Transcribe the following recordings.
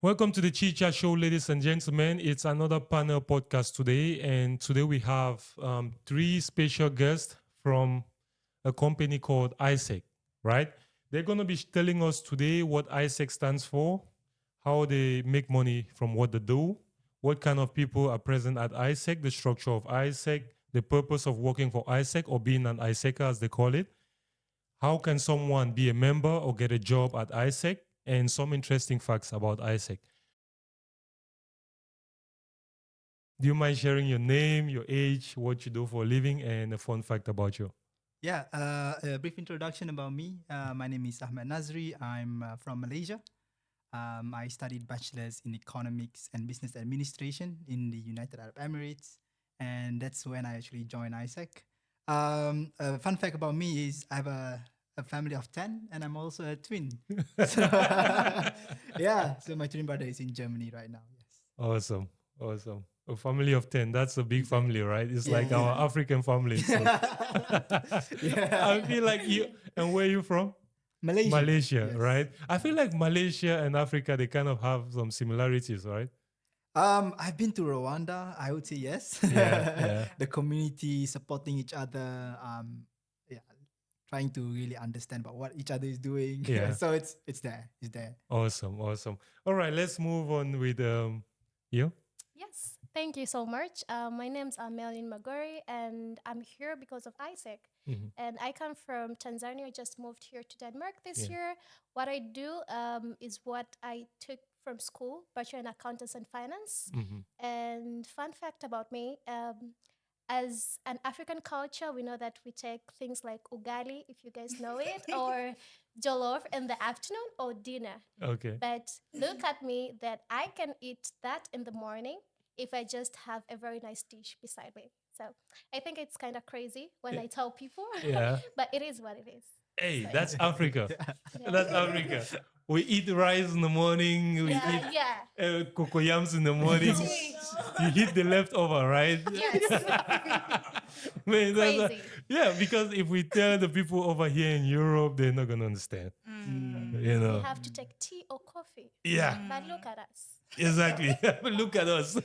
Welcome to the Chicha Show, ladies and gentlemen. It's another panel podcast today, and today we have three special guests from a company called AIESEC, right? They're going to be telling us today what AIESEC stands for, how they make money from what they do, what kind of people are present at AIESEC, the structure of AIESEC, the purpose of working for AIESEC or being an AIESECer as they call it, how can someone be a member or get a job at AIESEC, and some interesting facts about AIESEC. Do you mind sharing your name, your age, what you do for a living, and a fun fact about you? Yeah, a brief introduction about me. My name is Ahmed Nazri. I'm from Malaysia. I studied bachelor's in economics and business administration in the United Arab Emirates, and that's when I actually joined AIESEC. A fun fact about me is I have a family of 10, and I'm also a twin. So, yeah, so my twin brother is in Germany right now. Yes. Awesome. Awesome. A family of 10. That's a big Exactly. family, right? It's Yeah, like our yeah. African family. So. Yeah. I feel like you, and where are you from? Malaysia. Malaysia, Yes. right? I feel like Malaysia and Africa, they kind of have some similarities, right? I've been to Rwanda. I would say yes. Yeah. The community supporting each other. Yeah, trying to really understand about what each other is doing. Yeah. So it's there. It's there. Awesome. Awesome. All right, let's move on with you. Yes, thank you so much. My name's Melanin and I'm here because of AIESEC. Mhm. And I come from Tanzania. I just moved here to Denmark this Yeah. year. What I do is what I took from school, Bachelor in Accountants and Finance. Mhm. And fun fact about me, as an African culture, we know that we take things like ugali, if you guys know it, or jollof in the afternoon or dinner. Okay. But look at me that I can eat that in the morning if I just have a very nice dish beside me. So I think it's kind of crazy when I tell people, Yeah. but it is what it is. Hey, So, that's Africa. yeah. That's Africa. We eat rice in the morning. We Yeah, eat yeah. cocoyams in the morning. Tea. You hit the leftover, right? Yes. Man, Crazy. yeah, because if we tell the people over here in Europe, they're not gonna understand. You We know. have to take tea or coffee. Yeah, But look at us. exactly. Look at us.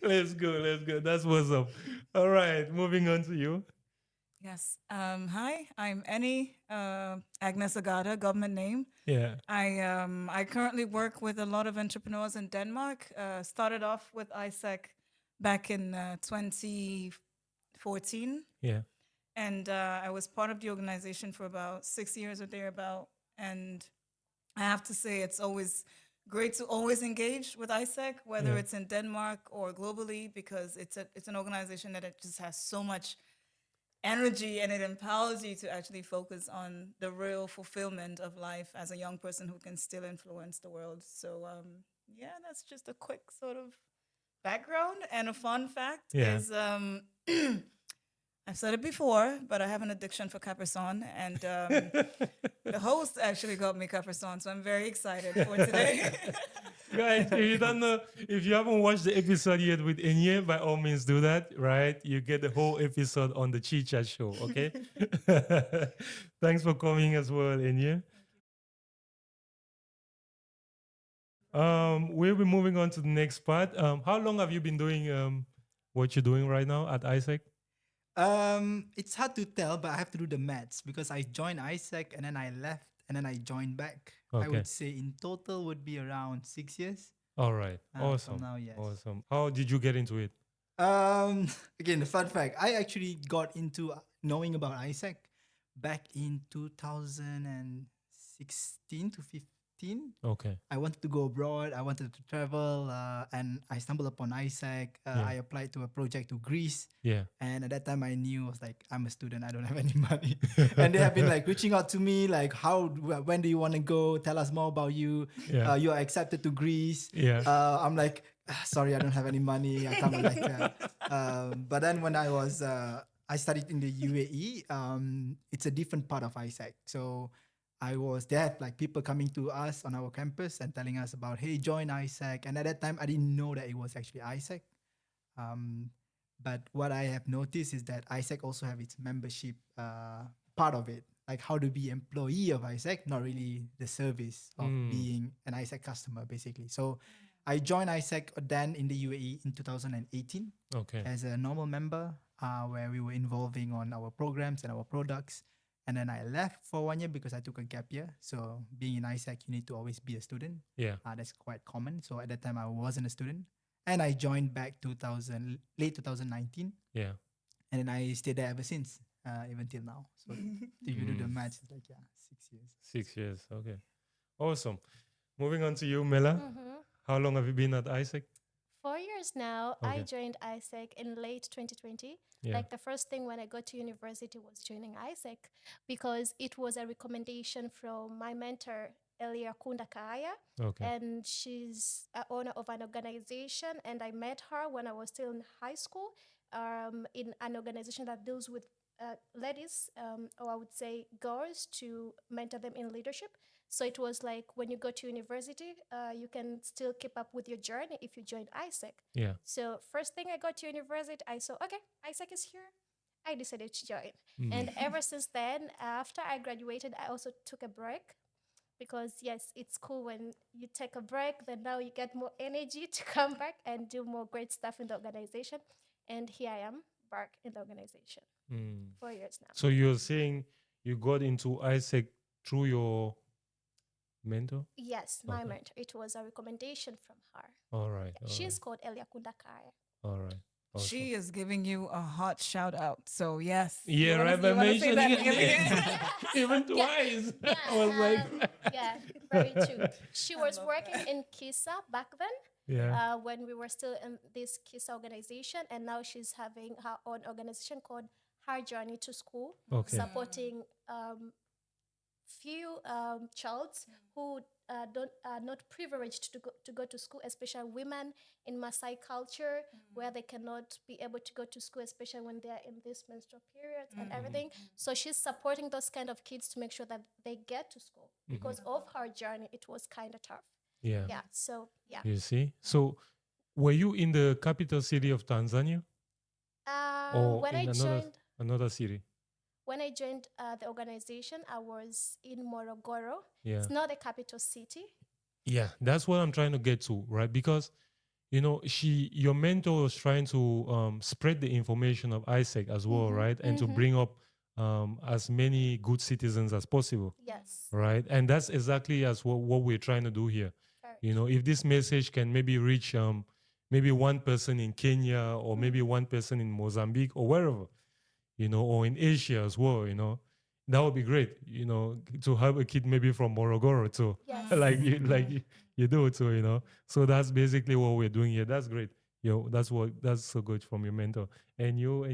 Let's go. Let's go. That's what's up. All right, moving on to you. Yes. Hi, I'm Annie, Agnes Agada, government name. Yeah. I currently work with a lot of entrepreneurs in Denmark. Started off with AIESEC back in 2014, Yeah. and I was part of the organization for about 6 years or thereabout. And I have to say, it's always great to always engage with AIESEC, whether Yeah. it's in Denmark or globally, because it's an organization that it just has so much energy and it empowers you to actually focus on the real fulfillment of life as a young person who can still influence the world. So yeah, that's just a quick sort of background. And a fun fact Yeah. is I've said it before, but I have an addiction for Caperson, and the host actually got me Caperson, so I'm very excited for today. Guys, if you don't know, if you haven't watched the episode yet with Enye, by all means do that, right? You get the whole episode on the Chicha show, okay? Thanks for coming as well, Enye. We'll be moving on to the next part. How long have you been doing what you're doing right now at AIESEC? It's hard to tell, but I have to do the maths because I joined AIESEC and then I left and then I joined back. I Okay. would say in total would be around 6 years. All right. From Awesome. now, yes. Awesome. How did you get into it? Again, the fun fact, I actually got into knowing about AIESEC back in 2016 to 15. Okay. I wanted to go abroad. I wanted to travel, and I stumbled upon AIESEC. Yeah. I applied to a project to Greece, Yeah. and at that time I knew I was like, I'm a student. I don't have any money, and they have been like reaching out to me, like, when do you want to go? Tell us more about you. Yeah. You are accepted to Greece. Yeah. I'm like, sorry, I don't have any money. I can't like that. But then when I studied in the UAE. It's a different part of AIESEC, so. They had like people coming to us on our campus and telling us about, hey, join AIESEC. And at that time, I didn't know that it was actually AIESEC. But what I have noticed is that AIESEC also have its membership part of it. like how to be employee of AIESEC, not really the service of being an AIESEC customer, basically. So I joined AIESEC then in the UAE in 2018 Okay. as a normal member, where we were involving on our programs and our products. And then I left for 1 year because I took a gap year. So being in AIESEC, you need to always be a student. Yeah. That's quite common. So at that time, I wasn't a student, and I joined back late 2019, Yeah. and then I stayed there ever since, even till now. So if you do the math, it's like 6 years. 6 years. Okay. Awesome. Moving on to you, Mela. Mhm. How long have you been at AIESEC? 4 years now. I Okay. joined AIESEC in late 2020. Yeah. Like the first thing when I got to university was joining AIESEC because it was a recommendation from my mentor, Elia Kunda Kaya. Okay. And she's a owner of an organization. And I met her when I was still in high school in an organization that deals with ladies, or I would say girls, to mentor them in leadership. So it was like when you go to university, you can still keep up with your journey if you join AIESEC. Yeah. So first thing I got to university, I saw, okay, AIESEC is here. I decided to join. Mm. And ever since then, after I graduated, I also took a break because yes, it's cool when you take a break, then now you get more energy to come back and do more great stuff in the organization. And here I am back in the organization. Mm. 4 years now. So you're saying you got into AIESEC through your mentor? Yes, my Okay. mentor. It was a recommendation from her. All right. All She's right. called Elia Kundakaya. All right. Awesome. She is giving you a hot shout out. So yes. Yeah, You wanna- right. By you wanna say mentioning that it again? even twice. I was like, Yeah, very true. She was love working in KISA back then. yeah. When we were still in this KISA organization, and now she's having her own organization called Her Journey to School, Okay. supporting few childs who don't are not privileged to go to school, especially women in Maasai culture, where they cannot be able to go to school, especially when they are in this menstrual periods and everything. So she's supporting those kind of kids to make sure that they get to school because of her journey. It was kind of tough. Yeah. Yeah. So yeah. You see? So were you in the capital city of Tanzania or When in I another city? when I joined the organization, I was in Morogoro. Yeah. It's not a capital city. Yeah, that's what I'm trying to get to, right? Because your mentor was trying to spread the information of AIESEC as well, right? And to bring up as many good citizens as possible, Yes. right? And that's exactly as what we're trying to do here. Very If this message can maybe reach maybe one person in Kenya or maybe one person in Mozambique or wherever, or in Asia as well, that would be great, to have a kid maybe from Morogoro too, Yes. you do too, So that's basically what we're doing here. That's great. That's so good from your mentor. And you,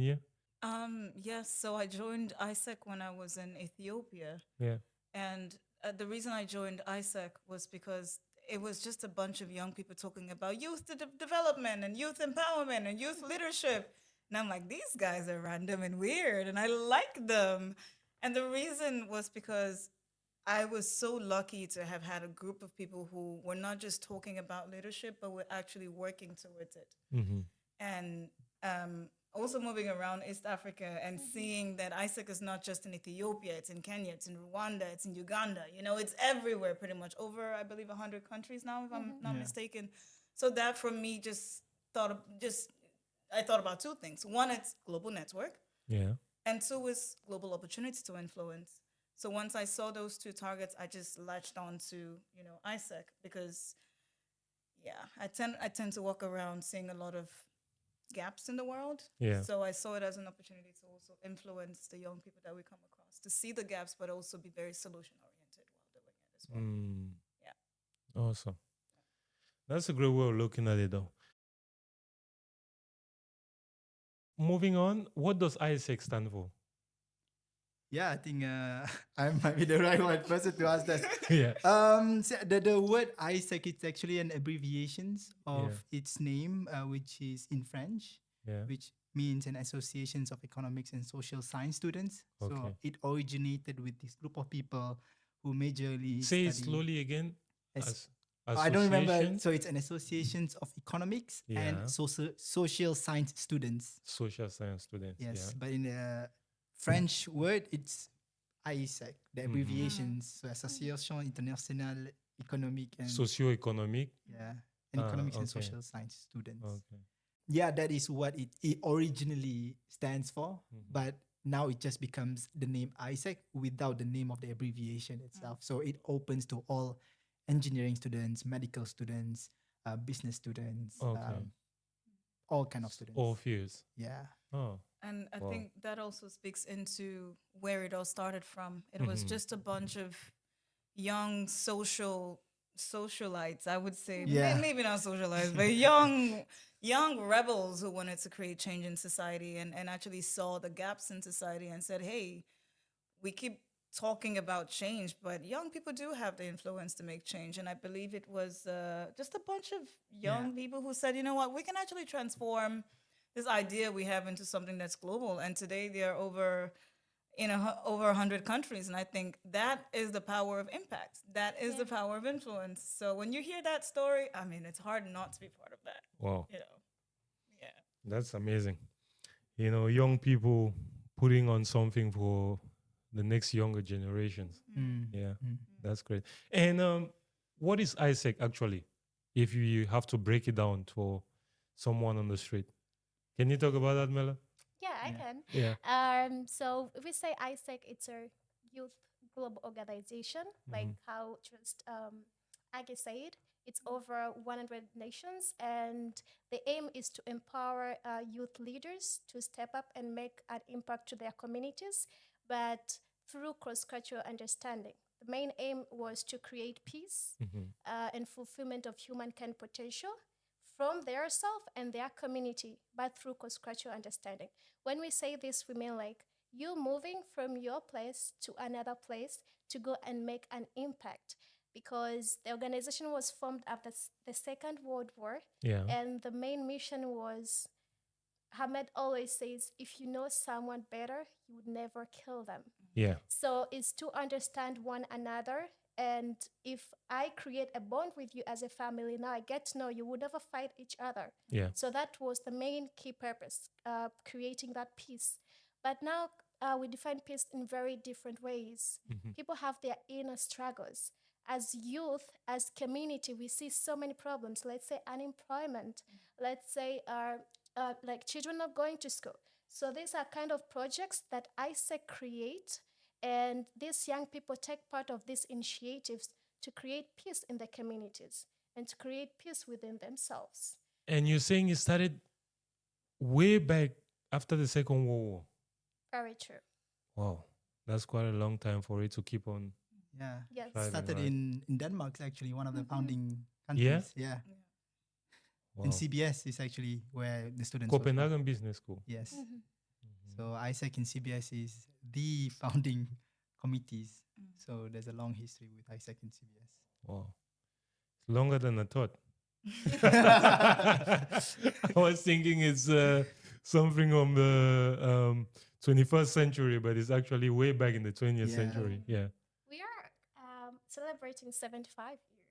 Yes, so I joined AIESEC when I was in Ethiopia. yeah, And the reason I joined AIESEC was because it was just a bunch of young people talking about youth development and youth empowerment and youth leadership. And I'm like, these guys are random and weird, and I like them. And the reason was because I was so lucky to have had a group of people who were not just talking about leadership, but were actually working towards it. mm-hmm. And also moving around East Africa and seeing that AIESEC is not just in Ethiopia, it's in Kenya, it's in Rwanda, it's in Uganda. It's everywhere pretty much, over, I believe, 100 countries now, if I'm not mistaken. So that for me I thought about two things. One, it's global network. Yeah. And two is global opportunity to influence. So once I saw those two targets, I just latched on to, AIESEC because, I tend to walk around seeing a lot of gaps in the world. Yeah. So I saw it as an opportunity to also influence the young people that we come across, to see the gaps, but also be very solution oriented while doing it as well. Yeah. Awesome. That's a great way of looking at it, though. Moving on, what does AIESEC stand for? Yeah, I think I might be the right one person to ask that. Yeah. So the word AIESEC, it's actually an abbreviation of its name, which is in French, which means an associations of economics and social science students. So Okay. it originated with this group of people who majorly Say it study slowly again. I don't remember. Associations? So it's an associations of economics Yeah. and social science students. Social science students. Yes, Yeah. but in the French word, it's AIESEC, the Mhm. abbreviations, so Association Internationale Économique and Socio-economic. yeah, and economics and Okay. social science students. Okay. Yeah, that is what it originally stands for, Mhm. but now it just becomes the name AIESEC without the name of the abbreviation itself. So it opens to all engineering students, medical students, business students, Okay. all kind of students. All fields. Yeah. Oh. And I Wow. think that also speaks into where it all started from. It was Mhm. just a bunch of young socialites, I would say. Yeah. Maybe not socialites, but young rebels who wanted to create change in society and actually saw the gaps in society and said, hey, we keep talking about change, but young people do have the influence to make change. And I believe it was just a bunch of young people who said, you know what, we can actually transform this idea we have into something that's global. And today they are over over 100 countries, and I think that is the power of impact. That is the power of influence. So when you hear that story, I mean, it's hard not to be part of that. Wow. You know, yeah. That's amazing. Young people putting on something for the next younger generations. Mm. Yeah, Mm. that's great. And what is AIESEC actually? If you have to break it down for someone on the street, can you talk about that, Mela? Yeah, I Yeah. can. Yeah. So if we say AIESEC, it's a youth global organization, like Mhm. how just Aggie said. It's over 100 nations, and the aim is to empower youth leaders to step up and make an impact to their communities, but through cross-cultural understanding. The main aim was to create peace Mhm. and fulfillment of humankind potential from their self and their community, but through cross-cultural understanding. When we say this, we mean like you moving from your place to another place to go and make an impact, because the organization was formed after the Second World War, Yeah. and the main mission was, Ahmed always says, if you know someone better, you would never kill them. Yeah. So it's to understand one another. And if I create a bond with you as a family, now I get to know you, would never fight each other. Yeah. So that was the main key purpose, creating that peace. But now we define peace in very different ways. Mhm. People have their inner struggles. As youth, as community, we see so many problems. Let's say unemployment. Let's say like children not going to school. So these are kind of projects that AIESEC create, and these young people take part of these initiatives to create peace in their communities and to create peace within themselves. And you're saying it started way back after the Second World War. Very true. Wow. That's quite a long time for it to keep on. Yeah. Yes. Thriving, Started right? in Denmark. It's actually one of the founding Yeah? countries. Yeah. Wow. And CBS is actually where the students were from. Copenhagen Business School. Yes. Mhm. So AIESEC and CBS is the founding committees. So there's a long history with AIESEC and CBS. Wow. It's longer than I thought. I was thinking it's something from the 21st century, but it's actually way back in the 20th Yeah. century. Yeah. We are celebrating 75 years.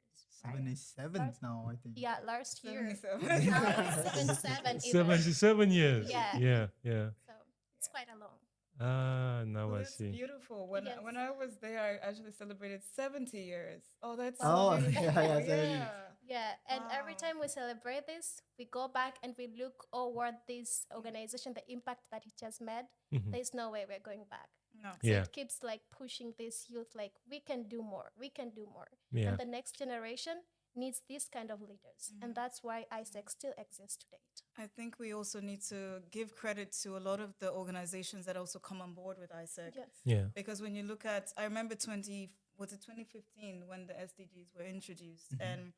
Right? 77 now, I think. Yeah, last year. 77. 77 even. 77 years. Yeah. Yeah. Yeah. So it's quite a long. Now Well, I that's see. beautiful. Yes. When I was there, I actually celebrated 70 years. Oh, that's Oh, so beautiful. yeah, 70. Yeah, and every Wow. time we celebrate this, we go back and we look over this organization, the impact that it has made. Mhm. There's no way we're going back. No. So Yeah. it keeps like pushing this youth, like we can do more, we can do more. Yeah. And the next generation needs this kind of leaders. And that's why AIESEC still exists to date. I think we also need to give credit to a lot of the organizations that also come on board with AIESEC. Yes. Yeah. Because when you look at, I remember 2015 when the SDGs were introduced, and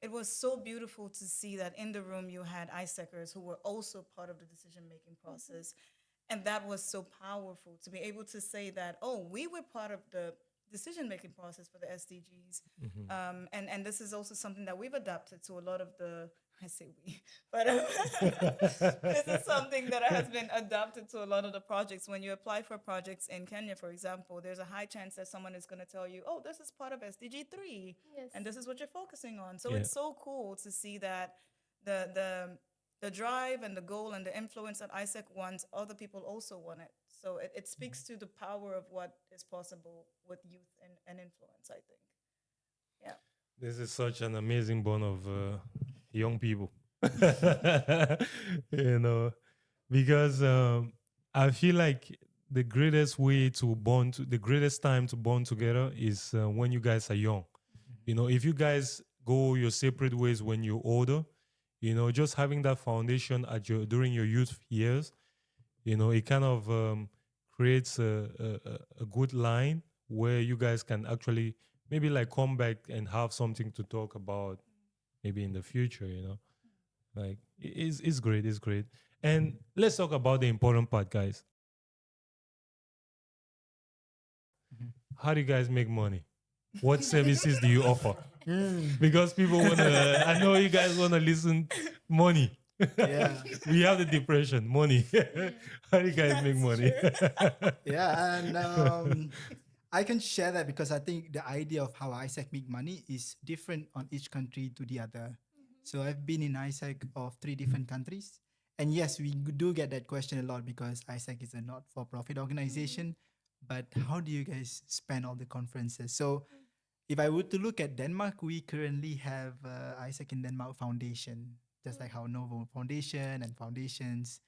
it was so beautiful to see that in the room you had AIESECers who were also part of the decision-making process. And that was so powerful to be able to say that, oh, we were part of the decision-making process for the SDGs. And this is also something that we've adapted to a lot of the, I say we, but this is something that has been adapted to a lot of the projects. When you apply for projects in Kenya, for example, there's a high chance that someone is going to tell you, oh, this is part of SDG 3, Yes. and this is what you're focusing on. So Yeah. it's so cool to see that the drive and the goal and the influence that AIESEC wants, other people also want it. So it speaks to the power of what is possible with youth and influence, I think. Yeah. This is such an amazing bond of young people. you know, because I feel like the greatest way to bond, the greatest time to bond together is when you guys are young. You know, if you guys go your separate ways when you're older, you know, just having that foundation at your during your youth years, you know, it kind of creates a good line where you guys can actually maybe like come back and have something to talk about maybe in the future, you know. Like it's great, it's great. And let's talk about the important part, guys. Mhm. How do you guys make money? What services do you offer? Mm. Because people wanna I know you guys wanna listen money. Yeah. We have the depression, money. How do you guys make That's money? Yeah, and I can share that because I think the idea of how AIESEC make money is different on each country to the other. So I've been in AIESEC of 3 different countries. And yes, we do get that question a lot because AIESEC is a not-for-profit organization. But how do you guys spend all the conferences? So if I were to look at Denmark, we currently have AIESEC in Denmark Foundation, just like how Novo Foundation and foundations,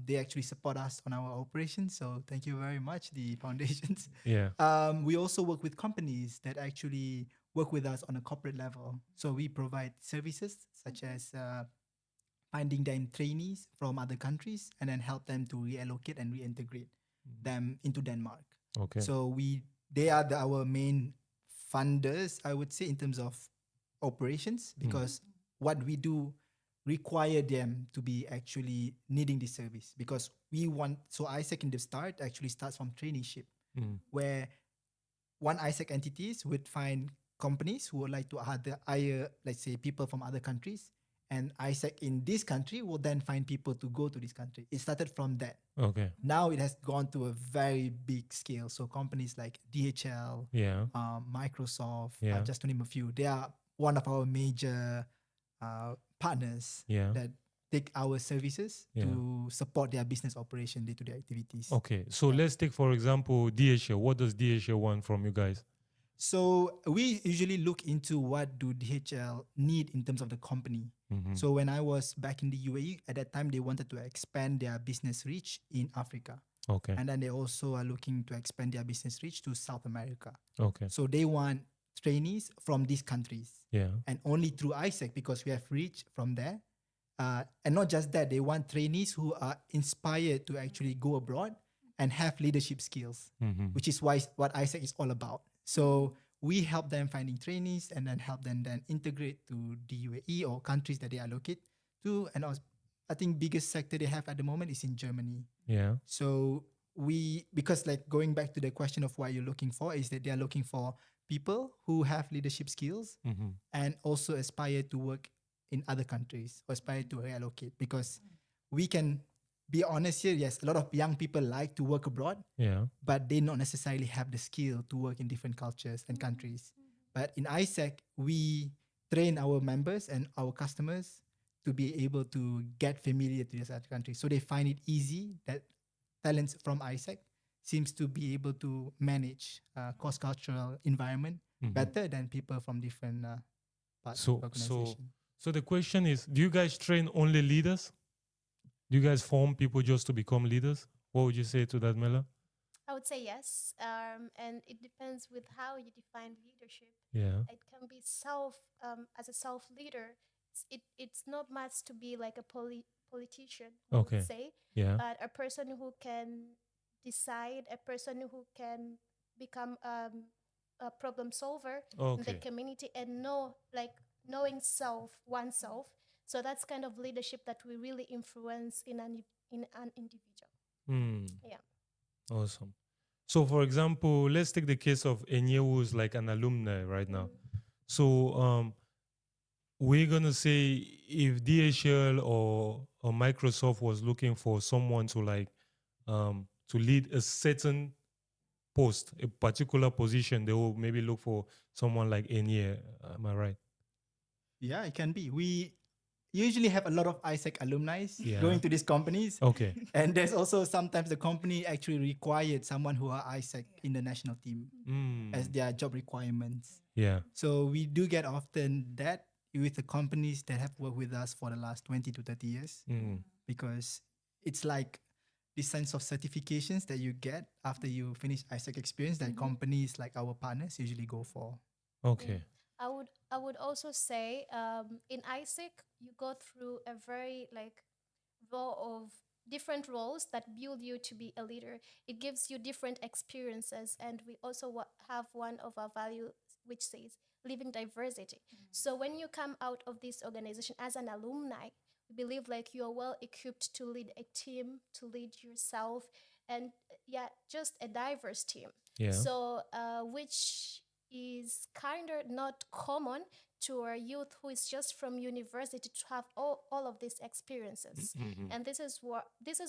they actually support us on our operations. So thank you very much, the foundations. Yeah. We also work with companies that actually work with us on a corporate level. So we provide services such as finding them trainees from other countries and then help them to reallocate and reintegrate them into Denmark. Okay. So they are our main funders, I would say, in terms of operations, because what we do require them to be actually needing this service because we want. So AIESEC in the start actually starts from traineeship, where one AIESEC entities would find companies who would like to hire, let's say, people from other countries, and AIESEC in this country will then find people to go to this country. It started from that. Okay. Now it has gone to a very big scale. So companies like DHL, Yeah. Microsoft, Yeah. just to name a few, they are one of our major partners Yeah. that take our services Yeah. to support their business operation, day-to-day activities. Okay. So Yeah. let's take, for example, DHL. What does DHL want from you guys? So we usually look into what do DHL need in terms of the company. So when I was back in the UAE, at that time, they wanted to expand their business reach in Africa. Okay. And then they also are looking to expand their business reach to South America. Okay. So they want trainees from these countries. Yeah. And only through AIESEC, because we have reach from there. And not just that, they want trainees who are inspired to actually go abroad and have leadership skills, which is what AIESEC is all about. So we help them finding trainees and then help them then integrate to the UAE or countries that they allocate to. And also, I think biggest sector they have at the moment is in Germany. Yeah. So because like going back to the question of what you're looking for is that they are looking for people who have leadership skills and also aspire to work in other countries or aspire to reallocate, because we can be honest here. Yes, a lot of young people like to work abroad, Yeah. but they not necessarily have the skill to work in different cultures and countries. But in AIESEC, we train our members and our customers to be able to get familiar to these other countries. So they find it easy that talents from AIESEC seems to be able to manage cross-cultural environment better than people from different parts of the organization. So the question is, do you guys train only leaders? Do you guys form people just to become leaders? What would you say to that, Mela? I would say yes, and it depends with how you define leadership. Yeah. It can be as a self leader. It's not much to be like a politician, I Okay. would say, Yeah. but a person who can decide, a person who can become a problem solver in the Okay. community and knowing oneself. So that's kind of leadership that we really influence in an individual. Yeah. Awesome. So, for example, let's take the case of Enye, who's like an alumni right now. So, we're gonna say if DHL or Microsoft was looking for someone to to lead a certain post, a particular position, they will maybe look for someone like Enye. Am I right? Yeah, it can be. usually have a lot of AIESEC alumni Yeah. going to these companies. Okay. And there's also sometimes the company actually required someone who are AIESEC in the national team as Mm. their job requirements. Yeah. So we do get often that with the companies that have worked with us for the last 20 to 30 years, Mm. because it's like this sense of certifications that you get after you finish AIESEC experience that companies like our partners usually go for. Okay. I would also say in ISEC you go through a very like row of different roles that build you to be a leader. It gives you different experiences, and we also have one of our values which says living diversity. So when you come out of this organization as an alumni, we believe like you're well equipped to lead a team, to lead yourself, and yeah, just a diverse team. Yeah. So which is kind of not common to our youth who is just from university to have all of these experiences. Mhm. And this is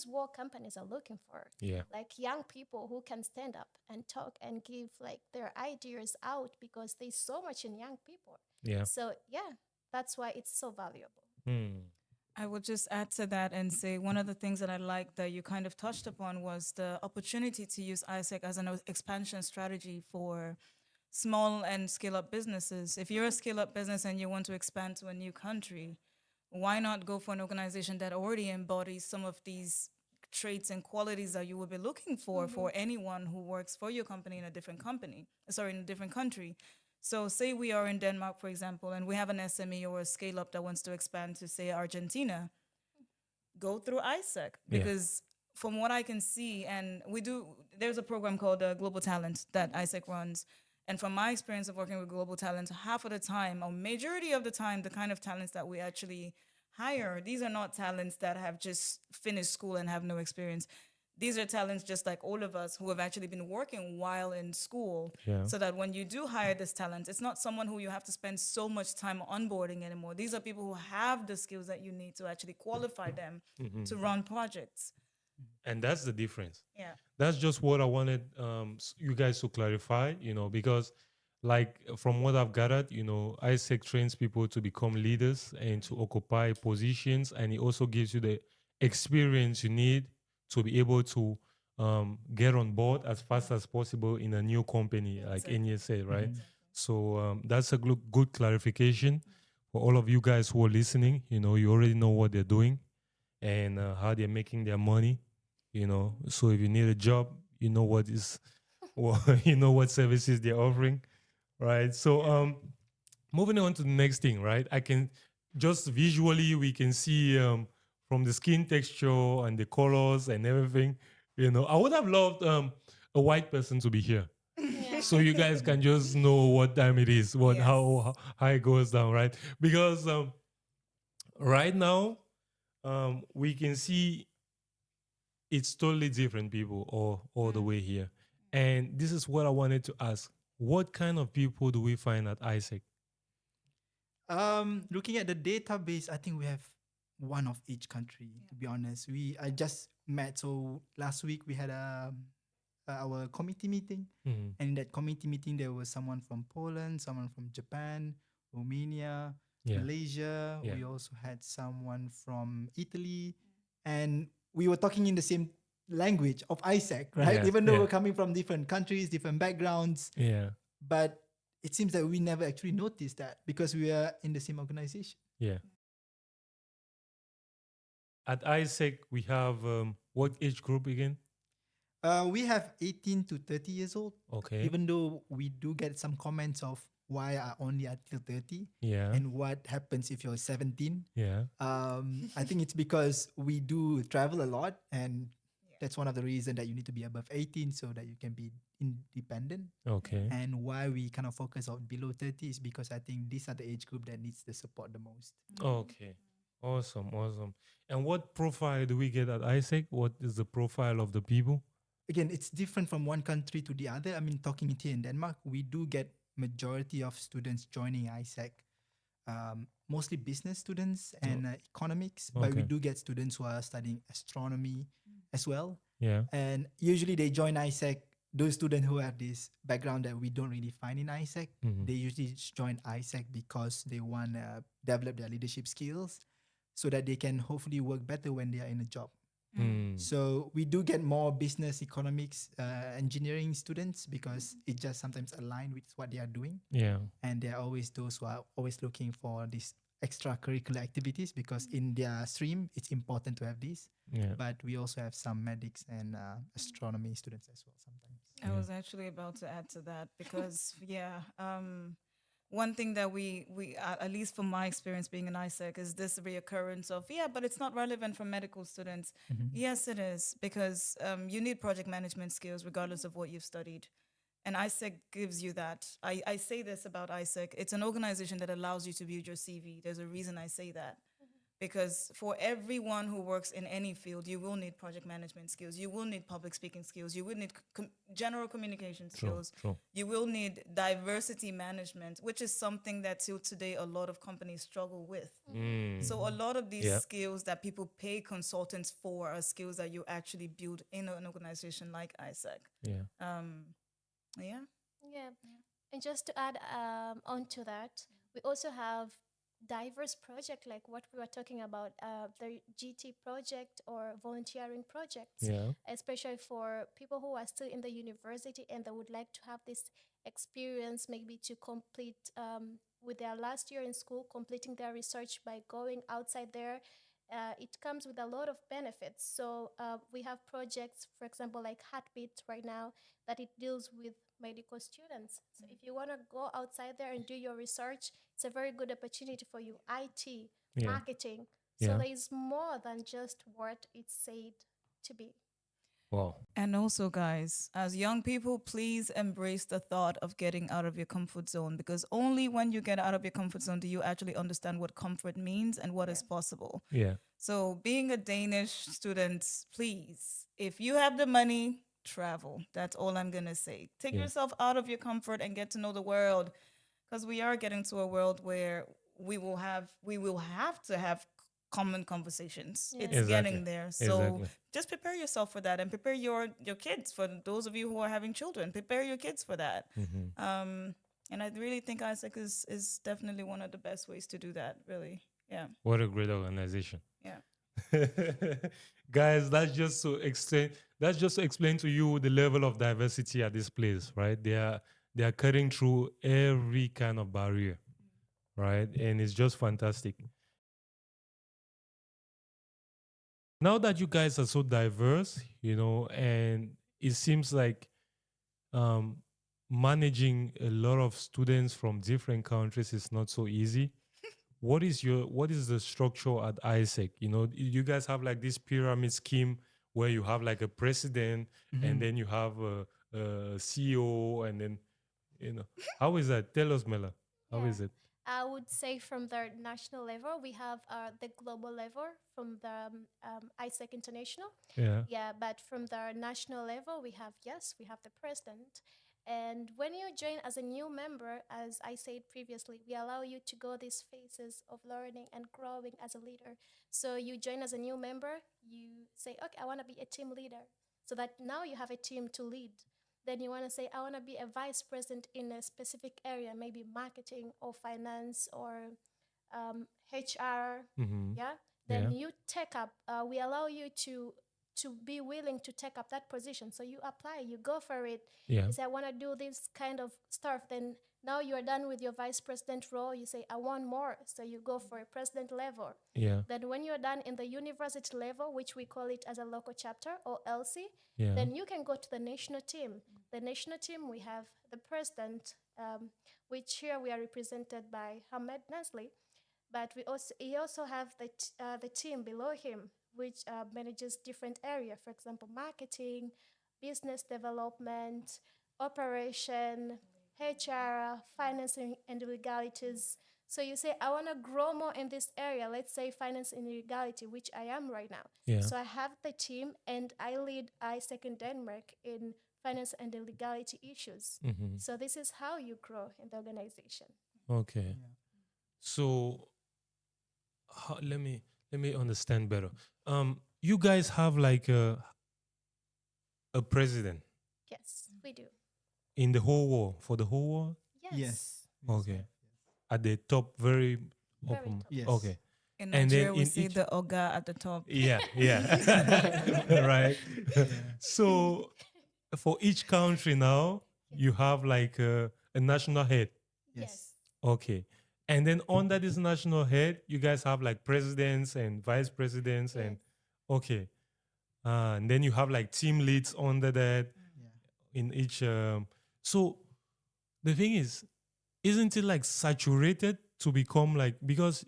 what companies are looking for, Yeah. like young people who can stand up and talk and give like their ideas out, because there's so much in young people. Yeah. So yeah, that's why it's so valuable. Mm. I would just add to that and say one of the things that I like that you kind of touched upon was the opportunity to use ISEC as an expansion strategy for small and scale up businesses. If you're a scale up business and you want to expand to a new country, why not go for an organization that already embodies some of these traits and qualities that you would be looking for anyone who works for your company in a different in a different country. So say we are in Denmark, for example, and we have an SME or a scale up that wants to expand to say Argentina, go through ISEC, Yeah. because from what I can see, and there's a program called Global Talent that ISEC runs. And from my experience of working with Global Talent, half of the time, or majority of the time, the kind of talents that we actually hire, these are not talents that have just finished school and have no experience. These are talents just like all of us who have actually been working while in school, Yeah. so that when you do hire this talent, it's not someone who you have to spend so much time onboarding anymore. These are people who have the skills that you need to actually qualify them to run projects. And that's the difference. Yeah. That's just what I wanted you guys to clarify, because like from what I've gathered, ISEC trains people to become leaders and to occupy positions, and it also gives you the experience you need to be able to get on board as fast as possible in a new company, like Enya said, right? So that's a good clarification for all of you guys who are listening. You already know what they're doing and how they're making their money. So if you need a job, you know what is, you know what services they're offering, right? So moving on to the next thing, right? I can just visually we can see from the skin texture and the colors and everything. I would have loved a white person to be here, Yeah. so you guys can just know what time it is, what Yes. how it goes down, right? Because right now we can see it's totally different people all the way here. And this is what I wanted to ask. What kind of people do we find at ISEC? Looking at the database, I think we have one of each country. To be honest, I just met. So last week we had our committee meeting, Mhm. and in that committee meeting there was someone from Poland, someone from Japan, Romania, Yeah. Malaysia. Yeah. We also had someone from Italy, and we were talking in the same language of ISEC, right? Yeah, Even though yeah. we're coming from different countries, different backgrounds, Yeah. but it seems that we never actually noticed that because we are in the same organization. Yeah. At ISEC, we have what age group again? We have 18 to 30 years old. Okay. Even though we do get some comments of why are only until 30 Yeah. and what happens if you're 17. Yeah. I think it's because we do travel a lot, and that's one of the reasons that you need to be above 18 so that you can be independent. Okay. And why we kind of focus on below 30 is because I think these are the age group that needs the support the most. Okay. Awesome. Awesome. And what profile do we get at ISEC? What is the profile of the people? Again, it's different from one country to the other. I mean, talking here in Denmark, we do get majority of students joining ISEC, mostly business students and economics, but we Okay. do get students who are studying astronomy as well. Yeah. And usually they join ISEC. Those students who have this background that we don't really find in ISEC, Mhm. they usually just join ISEC because they want to develop their leadership skills. so that they can hopefully work better when they are in a job. Mm. So we do get more business, economics, engineering students because it just sometimes align with what they are doing, Yeah. and there are always those who are always looking for these extracurricular activities because in their stream it's important to have these. Yeah. But we also have some medics and astronomy students as well sometimes. I was actually about to add to that because one thing that we at least from my experience being in AIESEC is this reoccurrence of but it's not relevant for medical students. Yes, it is, because you need project management skills regardless of what you've studied. And AIESEC gives you that. I say this about AIESEC. It's an organization that allows you to build your CV. There's a reason I say that. Because for everyone who works in any field, you will need project management skills. You will need public speaking skills. You will need general communication skills. True. You will need diversity management, which is something that till today a lot of companies struggle with. So a lot of these skills that people pay consultants for are skills that you actually build in an organization like AIESEC. Yeah. Yeah. Yeah. And just to add on to that, we also have diverse project like what we were talking about, the GT project or volunteering projects, Yeah. especially for people who are still in the university and they would like to have this experience maybe to complete with their last year in school, completing their research by going outside there. It comes with a lot of benefits. So we have projects, for example, like Heartbeat right now, that it deals with medical students. So if you want to go outside there and do your research, it's a very good opportunity for you. IT, Yeah. marketing. So Yeah. there is more than just what it's said to be. Wow. And also, guys, as young people, please embrace the thought of getting out of your comfort zone, because only when you get out of your comfort zone do you actually understand what comfort means and what is possible. Yeah. So, being a Danish student, please, if you have the money, travel. That's all I'm going to say. Take Yeah. yourself out of your comfort and get to know the world, because we are getting to a world where we will have to have common conversations. Yeah. It's Exactly. getting there. So Exactly. just prepare yourself for that, and prepare your kids. For those of you who are having children, prepare your kids for that. And I really think AIESEC is definitely one of the best ways to do that, really. Yeah. What a great organization. Yeah. Guys, that's just to explain to you the level of diversity at this place, right? They are cutting through every kind of barrier, right? And it's just fantastic. Now that you guys are so diverse, and it seems like um, managing a lot of students from different countries is not so easy. What is the structure at AIESEC? You guys have like this pyramid scheme where you have like a president and then you have a CEO, and then how is that? Tell us, Mela. How Yeah. is it? I would say from the national level, we have the global level from the AIESEC International. Yeah. Yeah, but from the national level, we have the president. And when you join as a new member, as I said previously, we allow you to go these phases of learning and growing as a leader. So you join as a new member, you say, okay, I want to be a team leader. So that now you have a team to lead. Then you want to say, I want to be a vice president in a specific area, maybe marketing or finance or HR. Mm-hmm. Yeah. Yeah. Then you take up. We allow you to be willing to take up that position. So you apply, you go for it. Yeah. You say, I want to do this kind of stuff. Then now you are done with your vice president role. You say, I want more. So you go for a president level. Yeah. Then when you're done in the university level, which we call it as a local chapter or LC, Yeah. then you can go to the national team. The national team, we have the president, which here we are represented by Ahmed Nazri. But he also have the team below him, which manages different areas. For example, marketing, business development, operation, HR, financing and legalities. So you say, I want to grow more in this area. Let's say finance and legality, which I am right now. Yeah. So I have the team and I lead AIESEC in Denmark in finance and legality issues. Mm-hmm. So this is how you grow in the organization. Okay. So let me understand better. You guys have like a president Yes, we do. in the whole world, for the whole world. Yes. Yes. Okay. At the top, very Very open. top. Yes. Okay. In And then Nigeria, we in see each, the Oga at the top. yeah, yeah, right. So for each country now, you have like a national head. Yes. Okay. And then under this national head, you guys have like presidents and vice presidents and okay. And then you have like team leads under that Yeah. in each. So the thing is, isn't it like saturated to become like, because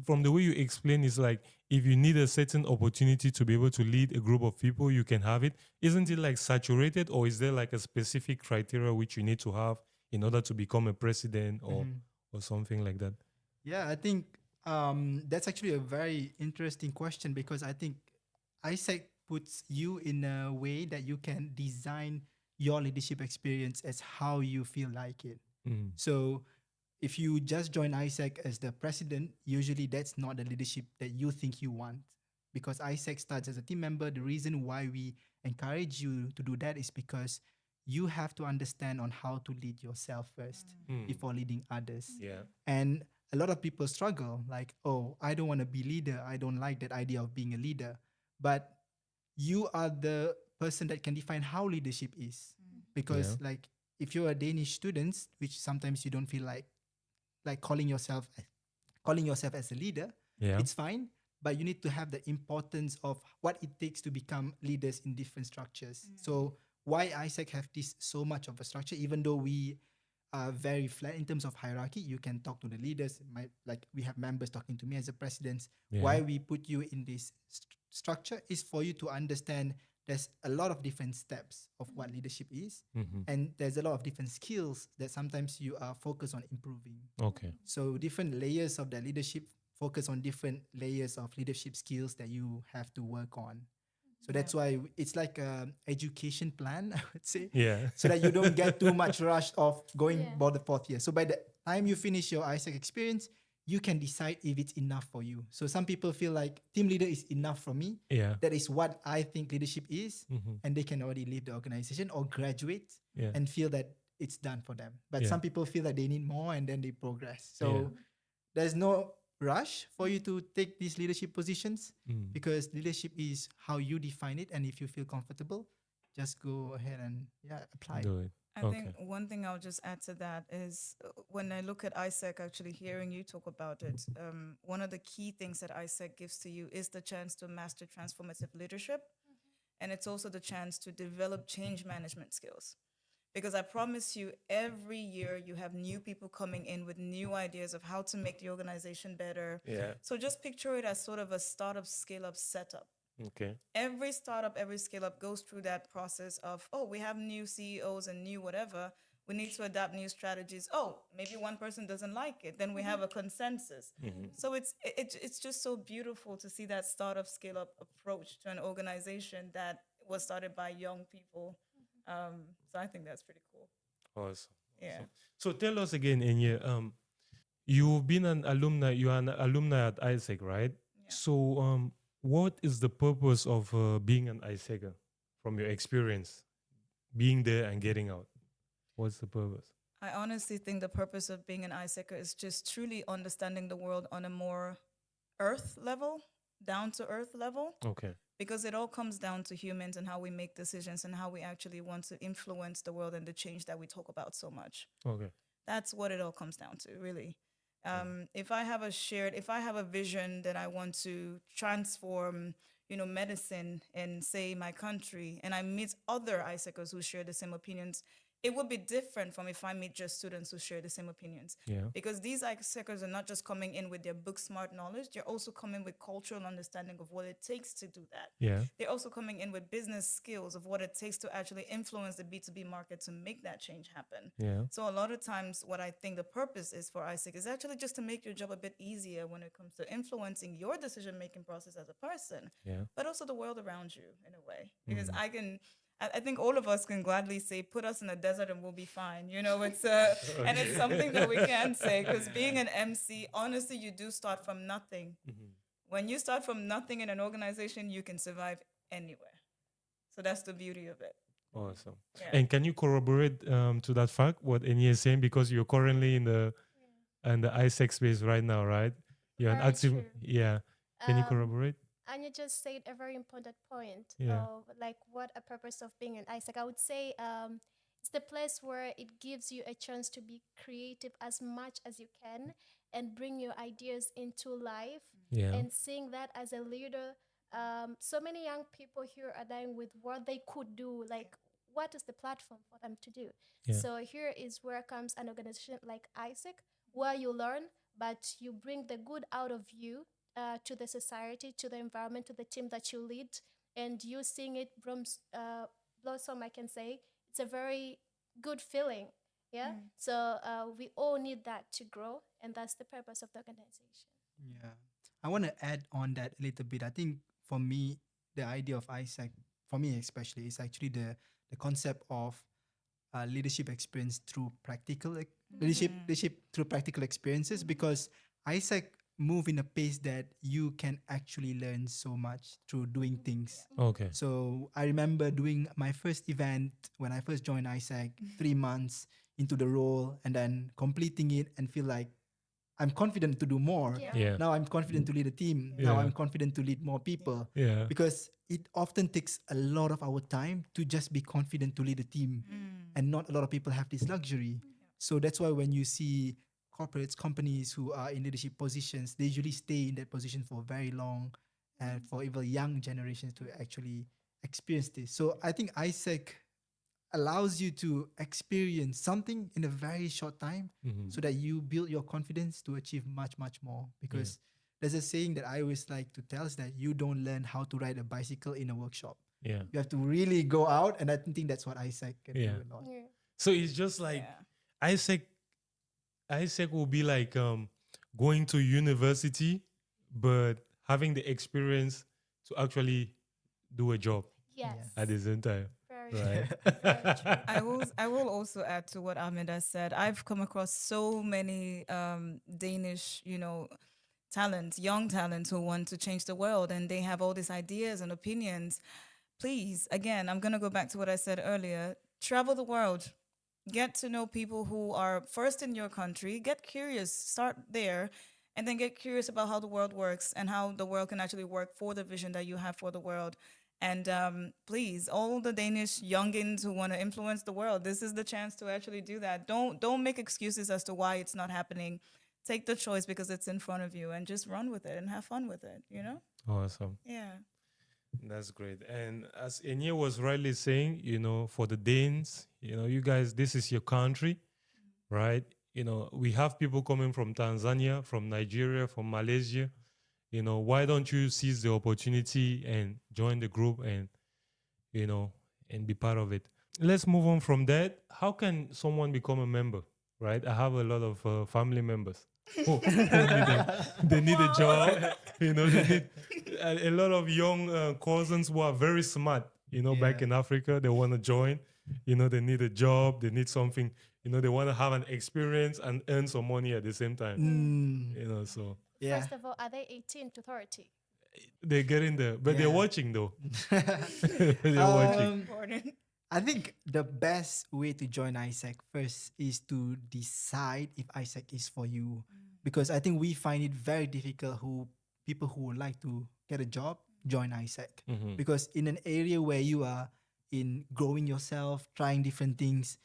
from the way you explain, it's like if you need a certain opportunity to be able to lead a group of people, you can have it. Isn't it like saturated, or is there like a specific criteria which you need to have in order to become a president or something like that? Yeah, I think that's actually a very interesting question because I think AIESEC puts you in a way that you can design your leadership experience as how you feel like it. Mm. So if you just join AIESEC as the president, usually that's not the leadership that you think you want. Because AIESEC starts as a team member, the reason why we encourage you to do that is because you have to understand on how to lead yourself first before leading others. Yeah. And a lot of people struggle like, oh, I don't want to be leader. I don't like that idea of being a leader. But you are the person that can define how leadership is. Because like if you're a Danish student, which sometimes you don't feel like calling yourself as a leader, Yeah. it's fine, but you need to have the importance of what it takes to become leaders in different structures. So why AIESEC have this so much of a structure, even though we are very flat in terms of hierarchy, you can talk to the leaders. Like we have members talking to me as a president. Why we put you in this structure is for you to understand there's a lot of different steps of what leadership is, and there's a lot of different skills that sometimes you are focused on improving. Okay. So different layers of the leadership focus on different layers of leadership skills that you have to work on. So that's why it's like a education plan, I would say. Yeah. So that you don't get too much rush of going about the fourth year. So by the time you finish your AIESEC experience, you can decide if it's enough for you. So some people feel like team leader is enough for me. Yeah. That is what I think leadership is. And they can already leave the organization or graduate and feel that it's done for them. But some people feel that they need more and then they progress. So there's no rush for you to take these leadership positions because leadership is how you define it. And if you feel comfortable, just go ahead and apply. Do it. I think one thing I'll just add to that is when I look at AIESEC, actually hearing you talk about it, one of the key things that AIESEC gives to you is the chance to master transformative leadership. And it's also the chance to develop change management skills. Because I promise you, every year you have new people coming in with new ideas of how to make the organization better. Yeah. So just picture it as sort of a startup scale-up setup. Okay. Every startup, every scale-up goes through that process of, oh, we have new CEOs and new whatever. We need to adapt new strategies. Oh, maybe one person doesn't like it. Then we have a consensus. So it's just so beautiful to see that startup scale-up approach to an organization that was started by young people. So I think that's pretty cool. Awesome. Yeah. Awesome. So tell us again, Enye, you've been an alumni, you are an alumni at AIESEC, right? So what is the purpose of being an AIESECer from your experience, being there and getting out? What's the purpose? I honestly think the purpose of being an AIESECer is just truly understanding the world on a more earth level, down to earth level. Okay. Because it all comes down to humans and how we make decisions and how we actually want to influence the world and the change that we talk about so much. Okay. That's what it all comes down to, really. If I have a vision that I want to transform, medicine in, say, my country, and I meet other AIESECers who share the same opinions, it would be different from if I meet just students who share the same opinions. Yeah. Because these AIESECers are not just coming in with their book smart knowledge, they're also coming with cultural understanding of what it takes to do that. Yeah. They're also coming in with business skills of what it takes to actually influence the B2B market to make that change happen. Yeah. So a lot of times what I think the purpose is for AIESEC is actually just to make your job a bit easier when it comes to influencing your decision-making process as a person, but also the world around you in a way. Because I think all of us can gladly say, put us in a desert and we'll be fine. It's and it's something that we can say because being an MC, honestly, you do start from nothing. When you start from nothing in an organization, you can survive anywhere. So that's the beauty of it. Awesome. Yeah. And can you corroborate to that fact what Enye is saying, because you're currently in the AIESEC space right now, right? You're an Very active. true. Yeah. Can you Um, corroborate? and you just said a very important point Yeah. of like what a purpose of being an ISAC. I would say it's the place where it gives you a chance to be creative as much as you can and bring your ideas into life Yeah. and seeing that as a leader. So many young people here are dying with what they could do, like what is the platform for them to do. Yeah. So here is where comes an organization like ISAC, where you learn, but you bring the good out of you to the society, to the environment, to the team that you lead, and you seeing it blossom, I can say, it's a very good feeling. Yeah. So we all need that to grow, and that's the purpose of the organization. Yeah. I want to add on that a little bit. I think for me, the idea of ISAC, for me especially, is actually the concept of leadership experience through leadership through practical experiences, because ISAC move in a pace that you can actually learn so much through doing things. Okay. So I remember doing my first event when I first joined ISAC, 3 months into the role, and then completing it and feel like I'm confident to do more. Yeah. Yeah. Now I'm confident to lead a team. Now Yeah. I'm confident to lead more people. Yeah. Because it often takes a lot of our time to just be confident to lead a team. And not a lot of people have this luxury. So that's why when you see corporates, companies who are in leadership positions, they usually stay in that position for very long and for even young generations to actually experience this. So I think ISEC allows you to experience something in a very short time so that you build your confidence to achieve much, much more. Because there's a saying that I always like to tell is that you don't learn how to ride a bicycle in a workshop. Yeah. You have to really go out, and I think that's what ISEC can Yeah. do a lot. Yeah. So it's just like Isaac. Isaac will be like going to university, but having the experience to actually do a job Yes. at the same time. Very Right. true. Very true. I will also add to what Ahmed has said. I've come across so many Danish, talents, young talents who want to change the world, and they have all these ideas and opinions. Please, again, I'm gonna go back to what I said earlier. Travel the world, get to know people who are first in your country. Get curious, start there, and then get curious about how the world works and how the world can actually work for the vision that you have for the world. And please, all the Danish youngins who want to influence the world, this is the chance to actually do that. Don't make excuses as to why it's not happening. Take the choice because it's in front of you, and just run with it and have fun with it. Awesome. Yeah. That's great. And as Enye was rightly saying, for the Danes, you guys, this is your country, right? We have people coming from Tanzania, from Nigeria, from Malaysia. Why don't you seize the opportunity and join the group and, and be part of it? Let's move on from that. How can someone become a member, right? I have a lot of family members. They need a job. They need a lot of young cousins who are very smart. Back Yeah. in Africa, they want to join. They need a job. They need something. They want to have an experience and earn some money at the same time. So Yeah. First of all, are they 18 to 30? they're getting there, but they're Yeah. watching though. They're watching. Important. I think the best way to join ISEC first is to decide if ISEC is for you. Because I think we find it very difficult people who would like to get a job join ISEC. Because in an area where you are in growing yourself, trying different things,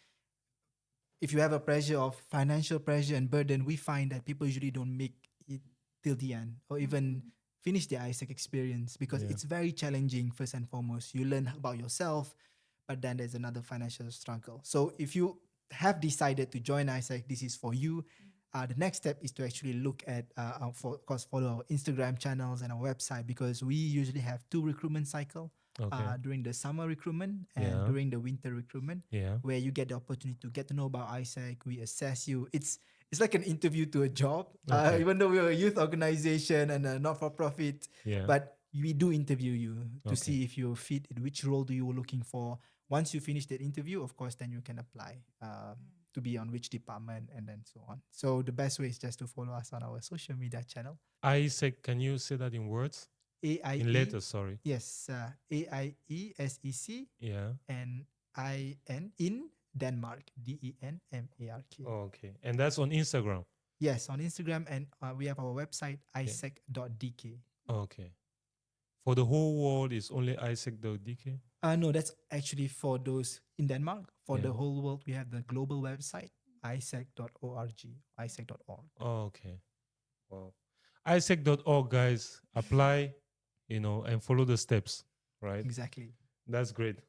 if you have a pressure of financial pressure and burden, we find that people usually don't make it till the end or even finish their ISEC experience because Yeah. it's very challenging. First and foremost, you learn about yourself, but then there's another financial struggle. So if you have decided to join ISEC, this is for you. The next step is to actually look at, of course, follow our Instagram channels and our website, because we usually have 2 recruitment cycle. Okay. During the summer recruitment and Yeah. during the winter recruitment, Yeah. where you get the opportunity to get to know about ISEC. We assess you. It's like an interview to a job, Okay. even though we're a youth organization and a not-for-profit. Yeah. But we do interview you to Okay. see if you fit in which role do you were looking for. Once you finish that interview, of course, then you can apply to be on which department and then so on. So the best way is just to follow us on our social media channel. ISEC, can you say that in words? AIE. In letters, sorry. Yes, AIESEC Yeah. and IN in Denmark, DENMARK. Oh, okay. And that's on Instagram. Yes, on Instagram, and we have our website AIESEC.dk. Okay. For the whole world, it's only AIESEC.dk. No, that's actually for those in Denmark. For the Yeah. whole world, we have the global website AIESEC.org, AIESEC.org. Oh, okay. Wow. AIESEC.org, guys. Apply, and follow the steps, right? Exactly. That's great.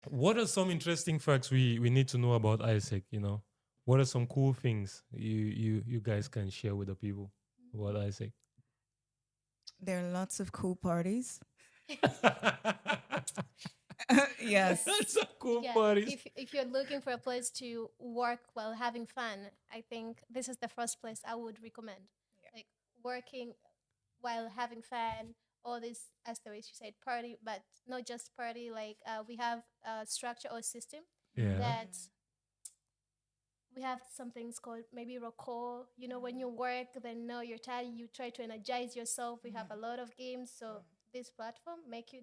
What are some interesting facts we need to know about AIESEC? What are some cool things you guys can share with the people about AIESEC? There are lots of cool parties. Yes. That's a cool Yeah, party. if you're looking for a place to work while having fun, I think this is the first place I would recommend. Like working while having fun, all this, as the way she said, party, but not just party. Like we have a structure or system Yeah. that we have some things called maybe recall. When you work, then no, you're tired, you try to energize yourself. We have a lot of games, so this platform make you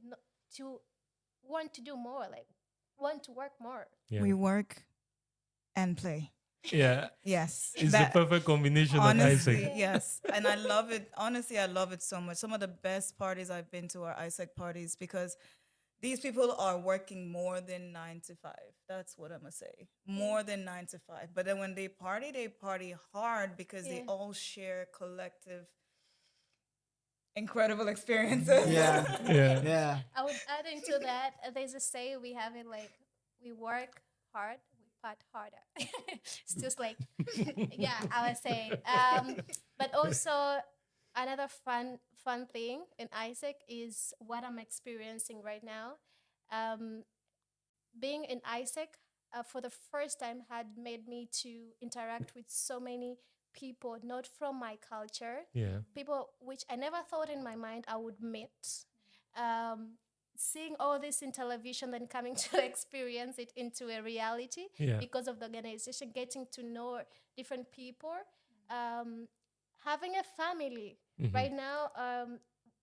to want to do more, like want to work more. Yeah. We work and play. Yeah. Yes. It's the perfect combination of Honestly, AIESEC. yes. And I love it. Honestly, I love it so much. Some of the best parties I've been to are AIESEC parties because these people are working more than 9 to 5. That's what I'm going to say. More than 9 to 5. But then when they party hard because they Yeah. all share collective, incredible experiences. Yeah. Yeah. Yeah. I would add into that, there's a say we have it like we work hard, we part harder. It's just like, yeah, I was saying. But also another fun thing in AIESEC is what I'm experiencing right now. Being in AIESEC for the first time had made me to interact with so many people not from my culture, Yeah. people which I never thought in my mind I would meet. Seeing all this in television, then coming to experience it into a reality Yeah. because of the organization, getting to know different people, having a family. Right now,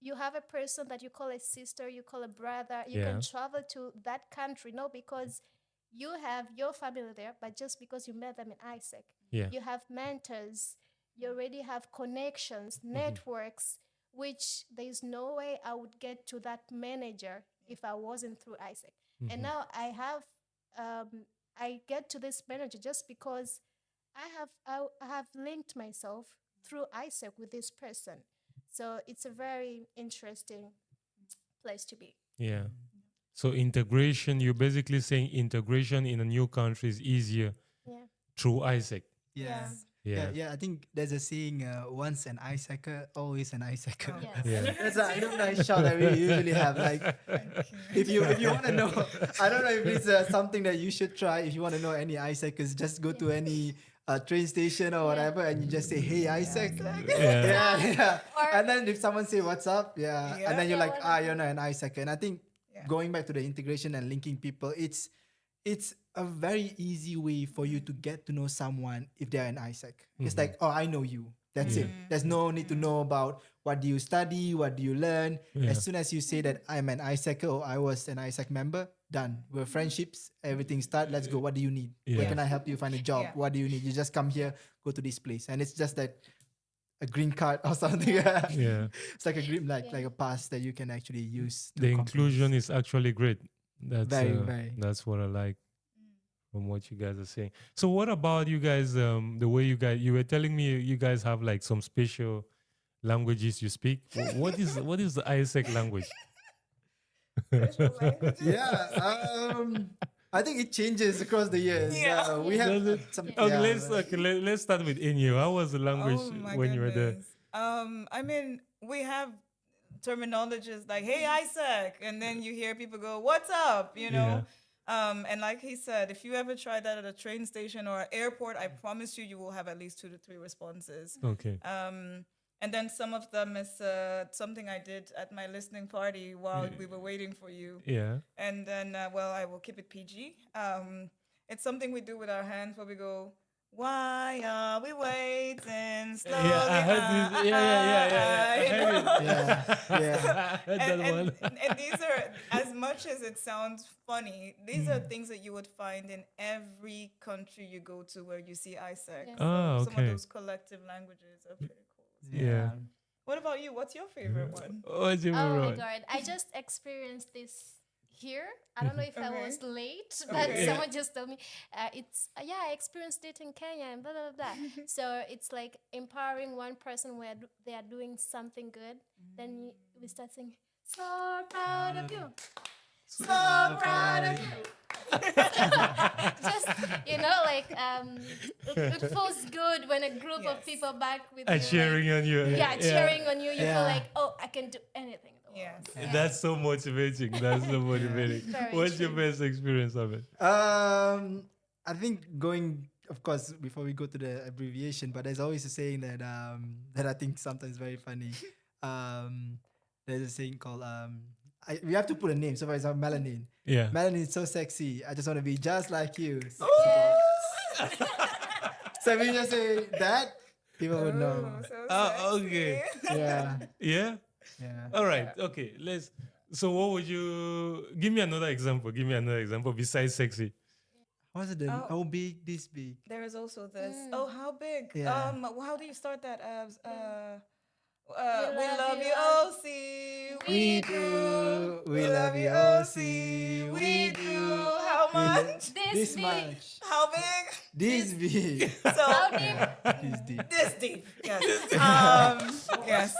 you have a person that you call a sister, you call a brother, you Yeah. can travel to that country, not because you have your family there, but just because you met them in AIESEC. Yeah. You have mentors, you already have connections, networks, which there's no way I would get to that manager if I wasn't through AIESEC. And now I get to this manager just because I have linked myself through AIESEC with this person. So it's a very interesting place to be. Yeah. So integration, you're basically saying integration in a new country is easier Yeah. through AIESEC. Yeah. Yeah. Yeah, I think there's a saying, once an AIESECer, always an AIESECer. Yes. Yeah. That's a nice shot that we usually have. Like, if you want to know, I don't know if it's something that you should try. If you want to know any AIESECers, just go to any train station or whatever, and you just say, "Hey, AIESEC." Yeah. Yeah, yeah. Or- And then if someone say, "What's up?" Yeah, Yeah. and then you're Yeah, like, what's "Ah, up?" you're not an AIESECer." And I think going back to the integration and linking people, it's a very easy way for you to get to know someone if they're an AIESEC. It's like, oh, I know you. That's it. There's no need to know about what do you study, what do you learn. Yeah. As soon as you say that I'm an AIESECer or I was an AIESEC member, done. We're friendships. Everything start. Let's go. What do you need? Where Yeah. can I help you find a job? Yeah. What do you need? You just come here, go to this place, and it's just that a green card or something. Yeah. It's like a green, like a pass that you can actually use. to The companies. inclusion is actually great. That's Very. that's what I like from what you guys are saying. So what about you guys? The way you were telling me you guys have like some special languages you speak. What is the AIESEC language? Yeah, I think it changes across the years. Yeah. We have Does it? some. Okay, yeah, let's start with Inyo. How was the language Oh my when you were there? goodness. I mean, we have terminologies like "Hey, Isaac," and then you hear people go, "What's up?" You know. And like he said, if you ever try that at a train station or an airport, I promise you, you will have at least 2 to 3 responses. Okay. And then some of them is something I did at my listening party while we were waiting for you. Yeah. And then, well, I will keep it PG. It's something we do with our hands where we go, "Why are we waiting slowly?" Yeah, I heard this. Yeah. I heard it. Yeah. That one. And these are, as much as it sounds funny, these are things that you would find in every country you go to where you see AIESEC. Yeah. So Ah, some of okay. those collective languages are pretty cool. Yeah. What about you? What's your favorite one? What's your Oh my favorite? god! I just experienced this here. I don't know if I Okay. was late, but Okay. someone just told me it's yeah. I experienced it in Kenya and blah blah blah. So it's like empowering one person where they are doing something good. Then we start singing. So proud of you. So proud of you. Just like it feels good when a group of Yes. people back with And you, cheering on you. cheering on you. You Yeah. feel like, oh, I can do anything. In the world. Yes. That's so motivating. That's so motivating. Very What's your true. best experience of it? I think going, of course, before we go to the abbreviation, but there's always a saying that that I think sometimes very funny. There's a saying called we have to put a name. So for example, Melanin. Yeah. Melanin is so sexy. I just want to be just like you. So if you just say that, people would know. So Oh, sexy. okay. Yeah. Yeah. Yeah. All right. Okay. So what would you give me another example? Give me another example besides sexy. What's it? Oh. How big? This big? There is also this. Oh, how big? Yeah. How do you start that? We love love you, you, OC. We do. We love you, OC. We do. How much? This big. much. How big? This big. So This deep. this deep. Yes. Yes.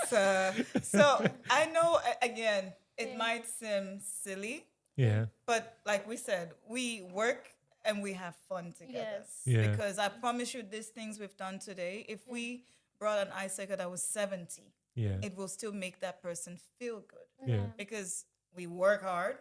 So I know again, it might seem silly, Yeah. but like we said, we work and we have fun together. Yes. Yeah. Because I promise you, these things we've done today, if we brought an AIESEC that was 70, Yeah. it will still make that person feel good. Yeah. Because we work hard,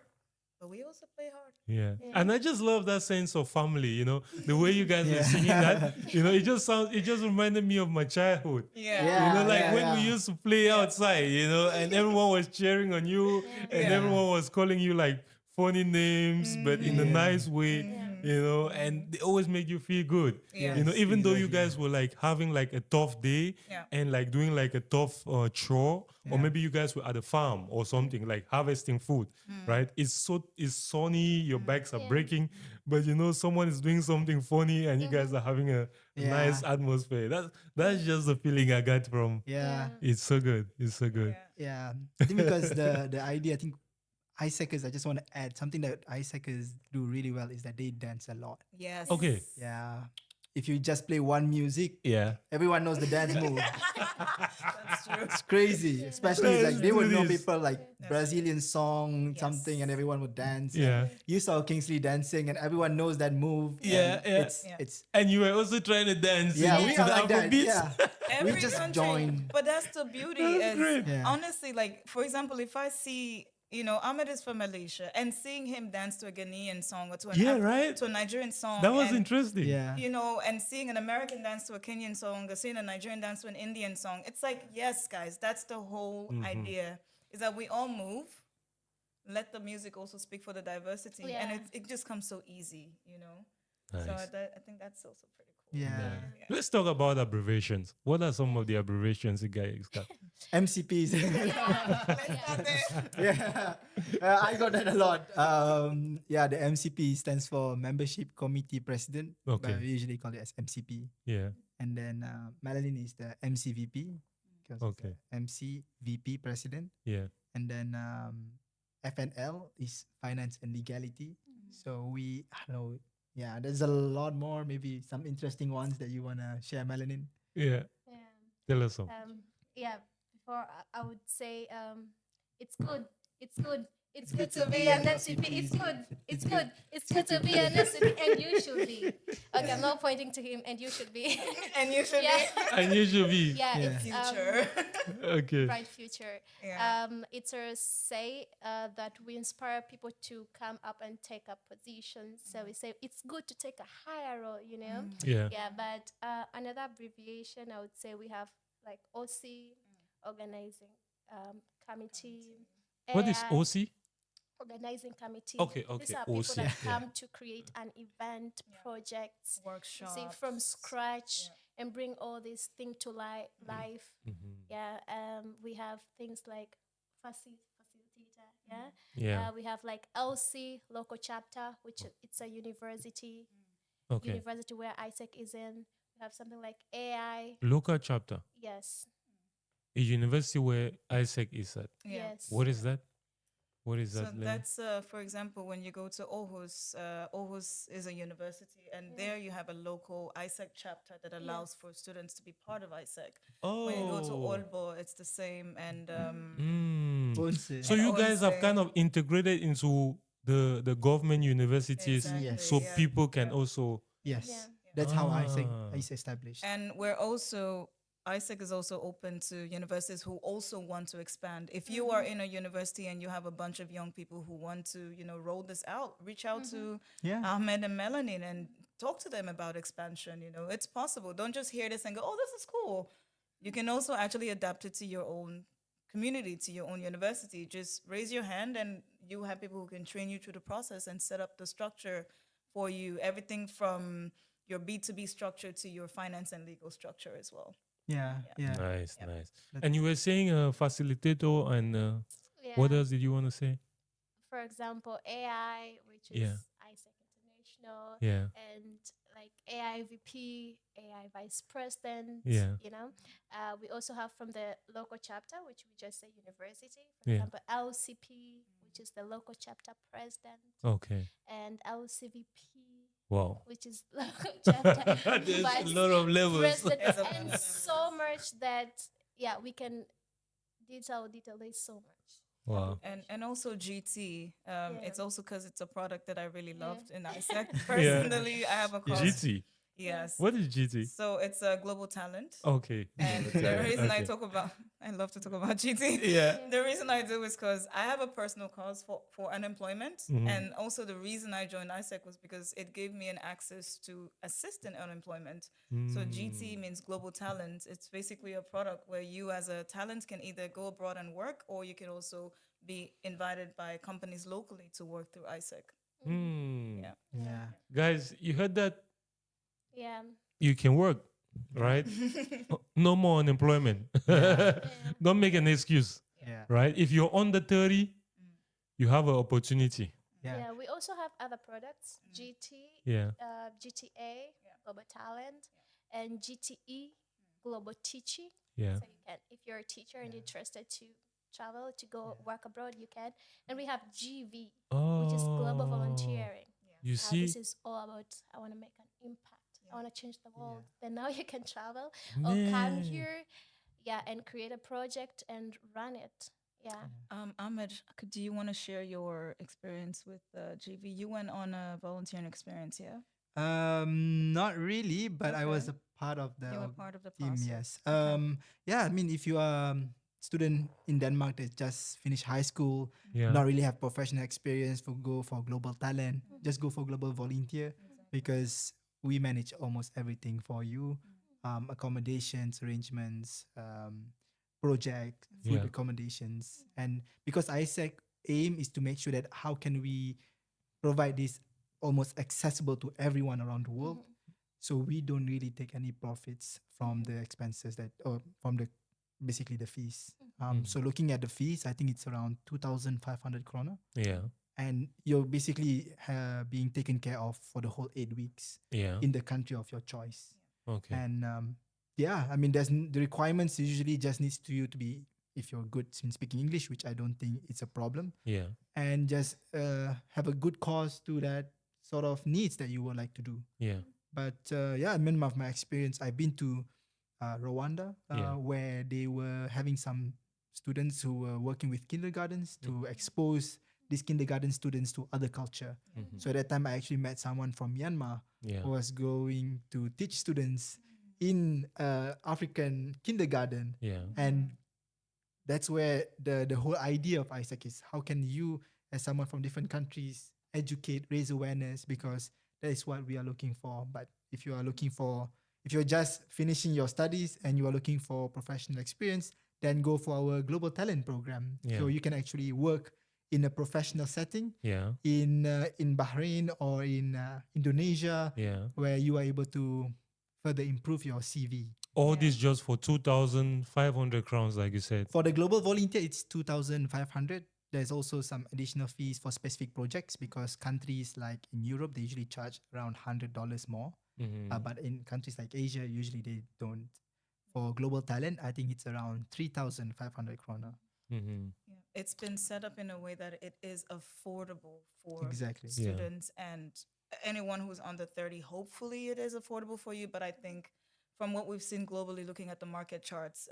but we also play hard. Yeah. And I just love that sense of family, the way you guys were singing that, it just reminded me of my childhood. Yeah. When we used to play outside, and everyone was cheering on you and everyone was calling you like funny names, but in a nice way, and they always make you feel good. Yeah. Even though you guys were like having like a tough day Yeah. and like doing like a tough chore, or maybe you guys were at a farm or something like harvesting food, right? It's sunny, your backs are breaking, but someone is doing something funny and you guys are having a nice atmosphere. That's just the feeling I got from. Yeah. It's so good. It's so good. Yeah. I think because the idea, I think AIESECers, I just want to add something that AIESECers do really well is that they dance a lot. Yes. Okay. Yeah. If you just play one music, Yeah. everyone knows the dance move. That's true. It's crazy. Especially Let's like they would do know this. people like Brazilian song, something, and everyone would dance. Yeah. And you saw Kingsley dancing, and everyone knows that move. Yeah, and yeah. It's And you were also trying to dance yeah, to we the are like that. Afrobeats. Yeah. Every We just country, join. but that's the beauty. That's Is great. Yeah. honestly, like for example, if I see, Ahmed is from Malaysia, and seeing him dance to a Ghanaian song or to to a Nigerian song, That was and, interesting. Yeah. and seeing an American dance to a Kenyan song, or seeing a Nigerian dance to an Indian song, it's like, yes, guys, that's the whole idea, is that we all move. Let the music also speak for the diversity, and it just comes so easy, So Nice. I think that's also pretty cool. Yeah. Let's talk about abbreviations. What are some of the abbreviations you guys got? MCPs. Let's start there. Yeah. I got that a lot. The MCP stands for Membership Committee President. Okay. But we usually call it as MCP. Yeah. And then Melanin is the MCVP. Because Okay. MCVP President. Yeah. And then FNL is Finance and Legality. So I don't know. Yeah, there's a lot more. Maybe some interesting ones that you want to share, Melanin. Yeah. Yeah. Tell us some. Before I would say it's good. It's good. It's good to be an MCP. It's good. It's good. It's good to be an MCP, and you should be. Okay, I'm not pointing to him, and you should be. And you should And you should be. It's future. Okay. bright future. Yeah. It's a say that we inspire people to come up and take up positions. So we say it's good to take a higher role, Yeah. Yeah, but another abbreviation, I would say we have like OC, organizing committee. What is AI, OC? Organizing committee. Okay, These okay, are people OC, that yeah. come to create an event, projects, you Workshop. see, from scratch, and bring all these things to life. Mhm. Yeah, we have things like facilitator. Yeah, Yeah. we have like LC local chapter, which it's a Okay. university where AIESEC is in. We have something like AI. Local chapter. Yes, A university where Isaac is at. Yeah. yes. What is that? What is So that level? that's, for example, when you go to Aarhus, Aarhus is a university, and there you have a local AIESEC chapter that allows for students to be part of AIESEC. When you go to Oh. Aalborg, it's the same, and Mm. So Onse. you guys have Onse. kind of integrated into the government universities, Exactly, Yes. so yeah, people can yeah. also. Yes. Yeah. That's how Ah. is established. And we're also, AIESEC is also open to universities who also want to expand. If you are in a university and you have a bunch of young people who want to, roll this out, reach out to Yeah. Ahmed and Melanin and talk to them about expansion. It's possible. Don't just hear this and go, oh, this is cool. You can also actually adapt it to your own community, to your own university. Just raise your hand and you have people who can train you through the process and set up the structure for you. Everything from your B2B structure to your finance and legal structure as well. Yeah. Yeah. Nice, Yep. nice. That- And you were saying facilitator, and Yeah. what else did you want to say? For example, AI, which is Yeah. AIESEC International, Yeah. and like AI VP, AI Vice President. Yeah. We also have from the local chapter, which we just say university. For Yeah. example, LCP, which is the local chapter president, Okay. and LCVP, Wow. which is local chapter There's a vice lot of levels. president, There's a lot and of so much that we can detail this so much. Wow. And also GT. It's also because it's a product that I really Yeah. loved in ISEC. Personally, I have a course. GT. Yes. What is GT? So it's a global talent. Okay. And Global the talent. reason I Okay. talk about, I love to talk about GT. Yeah. The reason I do is because I have a personal cause for unemployment. And also the reason I joined ISEC was because it gave me an access to assist in unemployment. So GT means global talent. It's basically a product where you as a talent can either go abroad and work, or you can also be invited by companies locally to work through ISEC. Hmm. Yeah. Yeah. Guys, you heard that? Yeah. You can work, right? No more unemployment. Don't make an excuse, Yeah. right? If you're under 30, you have an opportunity. Yeah. Yeah, we also have other products, GT, Yeah. GTA, Global Talent, and GTE, Global Teaching. Yeah. So you can, if you're a teacher and interested to travel, to go work abroad, you can. And we have GV, which is Global Oh. Volunteering. You see? This is all about, I want to make an impact. I want to change the world. Then now you can travel or come Man. here, and create a project and run it. Yeah. Ahmed, do you want to share your experience with GV? You went on a volunteering experience, yeah? Not really, but I was Okay. a part of the You were part of the team. process. Yes. Yeah. I mean, if you are student in Denmark that just finished high school, Yeah. not really have professional experience, for go for global talent, just go for global volunteer, because we manage almost everything for you, accommodations, arrangements, project, food Yeah. accommodations, and because ISEC aim is to make sure that how can we provide this almost accessible to everyone around the world. So we don't really take any profits from the expenses that, or from the basically the fees. So looking at the fees, I think it's around 2,500 krona, Yeah. and you're basically being taken care of for the whole 8 weeks Yeah. in the country of your choice. Okay. And I mean, the requirements usually just needs to you to be, if you're good in speaking English, which I don't think it's a problem, Yeah. and just have a good cause to that sort of needs that you would like to do. Yeah. But minimum of my experience, I've been to Rwanda, Yeah. where they were having some students who were working with kindergartens to expose these kindergarten students to other culture. So at that time, I actually met someone from Myanmar Yeah. who was going to teach students in African kindergarten. Yeah. And that's where the whole idea of ISEC is, how can you, as someone from different countries, educate, raise awareness, because that is what we are looking for. But if you're just finishing your studies and you are looking for professional experience, then go for our global talent program. Yeah. So you can actually work in a professional setting Yeah. in Bahrain or in Indonesia, Yeah. where you are able to further improve your CV. All this just for 2,500 crowns, like you said. For the global volunteer, it's 2,500. There's also some additional fees for specific projects because countries like in Europe, they usually charge around $100 more. But in countries like Asia, usually they don't. For global talent, I think it's around 3,500 krona. Mm-hmm. Yeah. It's been set up in a way that it is affordable for Exactly. Yeah. students and anyone who's under 30. Hopefully, it is affordable for you. But I think from what we've seen globally, looking at the market charts,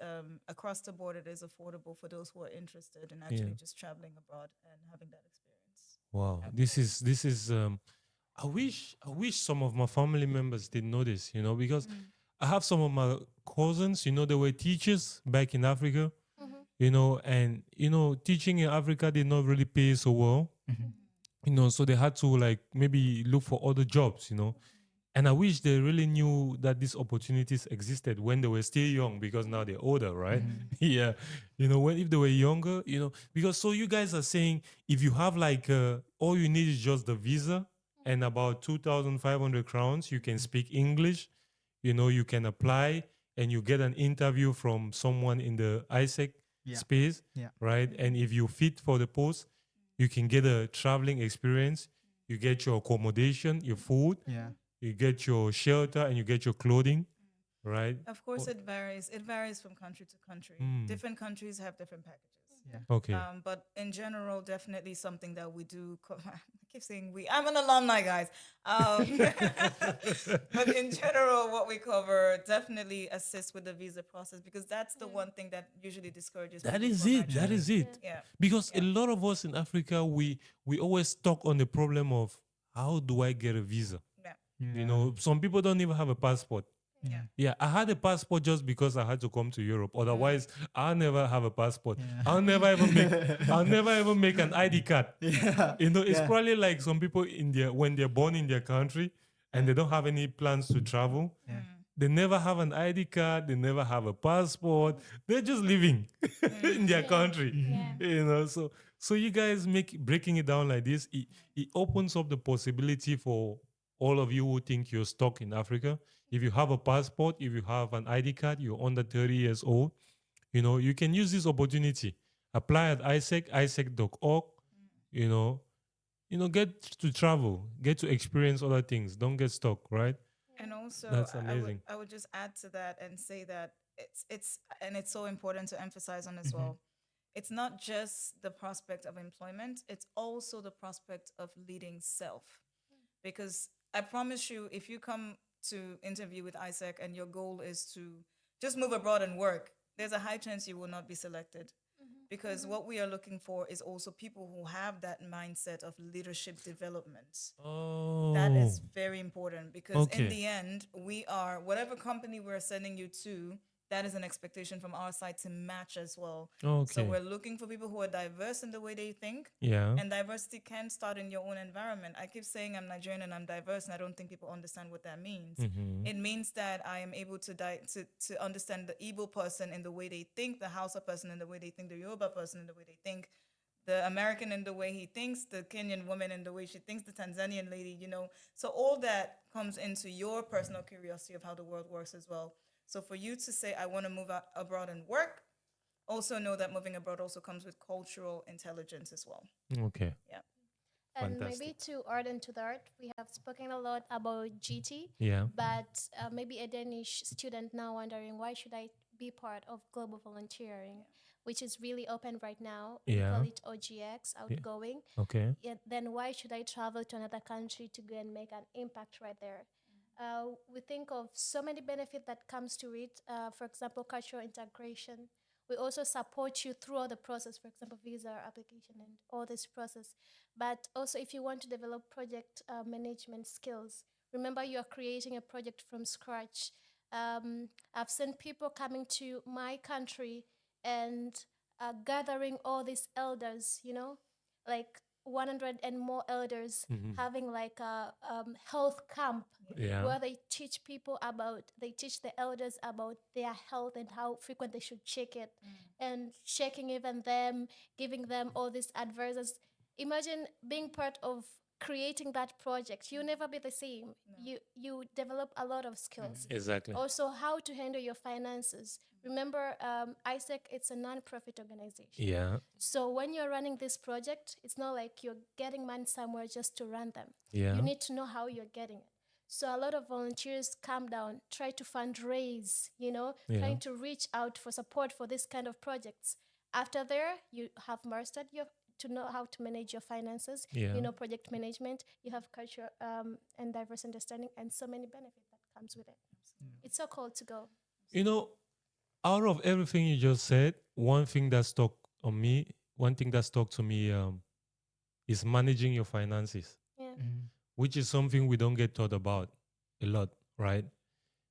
across the board, it is affordable for those who are interested in actually Yeah. just traveling abroad and having that experience. Wow. This is I wish some of my family members did know this, because I have some of my cousins, they were teachers back in Africa, and teaching in Africa did not really pay so well. So they had to like maybe look for other jobs, And I wish they really knew that these opportunities existed when they were still young, because now they're older, right? Yeah. When if they were younger, because so you guys are saying if you have like all you need is just the visa and about 2,500 crowns, you can speak English, you can apply and you get an interview from someone in the AIESEC Yeah. space, Yeah. right? And if you fit for the post, you can get a traveling experience, you get your accommodation, your food, Yeah. you get your shelter and you get your clothing, right? Of course, it varies. It varies from country to country. Different countries have different packages. Yeah. Okay. But in general, definitely something that we do. I keep saying we. I'm an alumni, guys. But in general, what we cover definitely assists with the visa process because that's the one thing that usually discourages. That people is from it. That actually- is it. Yeah. Because a lot of us in Africa, we always talk on the problem of how do I get a visa? Yeah. Some people don't even have a passport. Yeah. Yeah, I had a passport just because I had to come to Europe. Otherwise, I'll never have a passport. Yeah. I'll never ever make an ID card. Yeah. It's Yeah. probably like some people when they're born in their country and they don't have any plans to travel. Yeah. They never have an ID card. They never have a passport. They're just living in their country. So you guys breaking it down like this. It opens up the possibility for all of you who think you're stuck in Africa. If you have a passport, if you have an ID card, you're under 30 years old, you can use this opportunity. Apply at AIESEC, aisec.org, get to travel, get to experience other things. Don't get stuck, right? And also, That's I would amazing. I would just add to that and say that it's so important to emphasize on as well. It's not just the prospect of employment; it's also the prospect of leading self. Because I promise you, if you come to interview with AIESEC and your goal is to just move abroad and work, there's a high chance you will not be selected. Because what we are looking for is also people who have that mindset of leadership development. Oh. That is very important because Okay. in the end, we are, whatever company we're sending you to, that is an expectation from our side to match as well. Okay. So we're looking for people who are diverse in the way they think. Yeah. And diversity can start in your own environment. I keep saying I'm Nigerian and I'm diverse, and I don't think people understand what that means. It means that I am able to understand the Igbo person in the way they think, the Hausa person in the way they think, the Yoruba person in the way they think, the American in the way he thinks, the Kenyan woman in the way she thinks, the Tanzanian lady, So all that comes into your personal curiosity of how the world works as well. So for you to say, I want to move abroad and work, also know that moving abroad also comes with cultural intelligence as well. Okay. Yeah. And maybe Fantastic. to add into that, we have spoken a lot about GT, Yeah. but maybe a Danish student now wondering why should I be part of global volunteering, which is really open right now. We Yeah. call it OGX, outgoing. Okay. Then why should I travel to another country to go and make an impact right there? We think of so many benefits that comes to it. For example, cultural integration. We also support you throughout the process, for example, visa application and all this process. But also, if you want to develop project management skills, remember you are creating a project from scratch. I've seen people coming to my country and gathering all these elders, like 100 and more elders, having like a health camp Yeah. where they teach the elders about their health and how frequent they should check it, and checking even them, giving them all these advices. Imagine being part of creating that project, you'll never be the same. You develop a lot of skills. Exactly. Also, how to handle your finances. Remember, AIESEC, it's a non-profit organization. Yeah. So when you're running this project, it's not like you're getting money somewhere just to run them. Yeah. You need to know how you're getting it. So a lot of volunteers come down, try to fundraise, Yeah. trying to reach out for support for this kind of projects. After there, you have mastered to know how to manage your finances, Yeah. project management, you have culture and diverse understanding, and so many benefits that comes with it. It's so cool to go. You know, out of everything you just said, one thing that stuck on me, one thing that stuck to me is managing your finances, Yeah. which is something we don't get taught about a lot, right?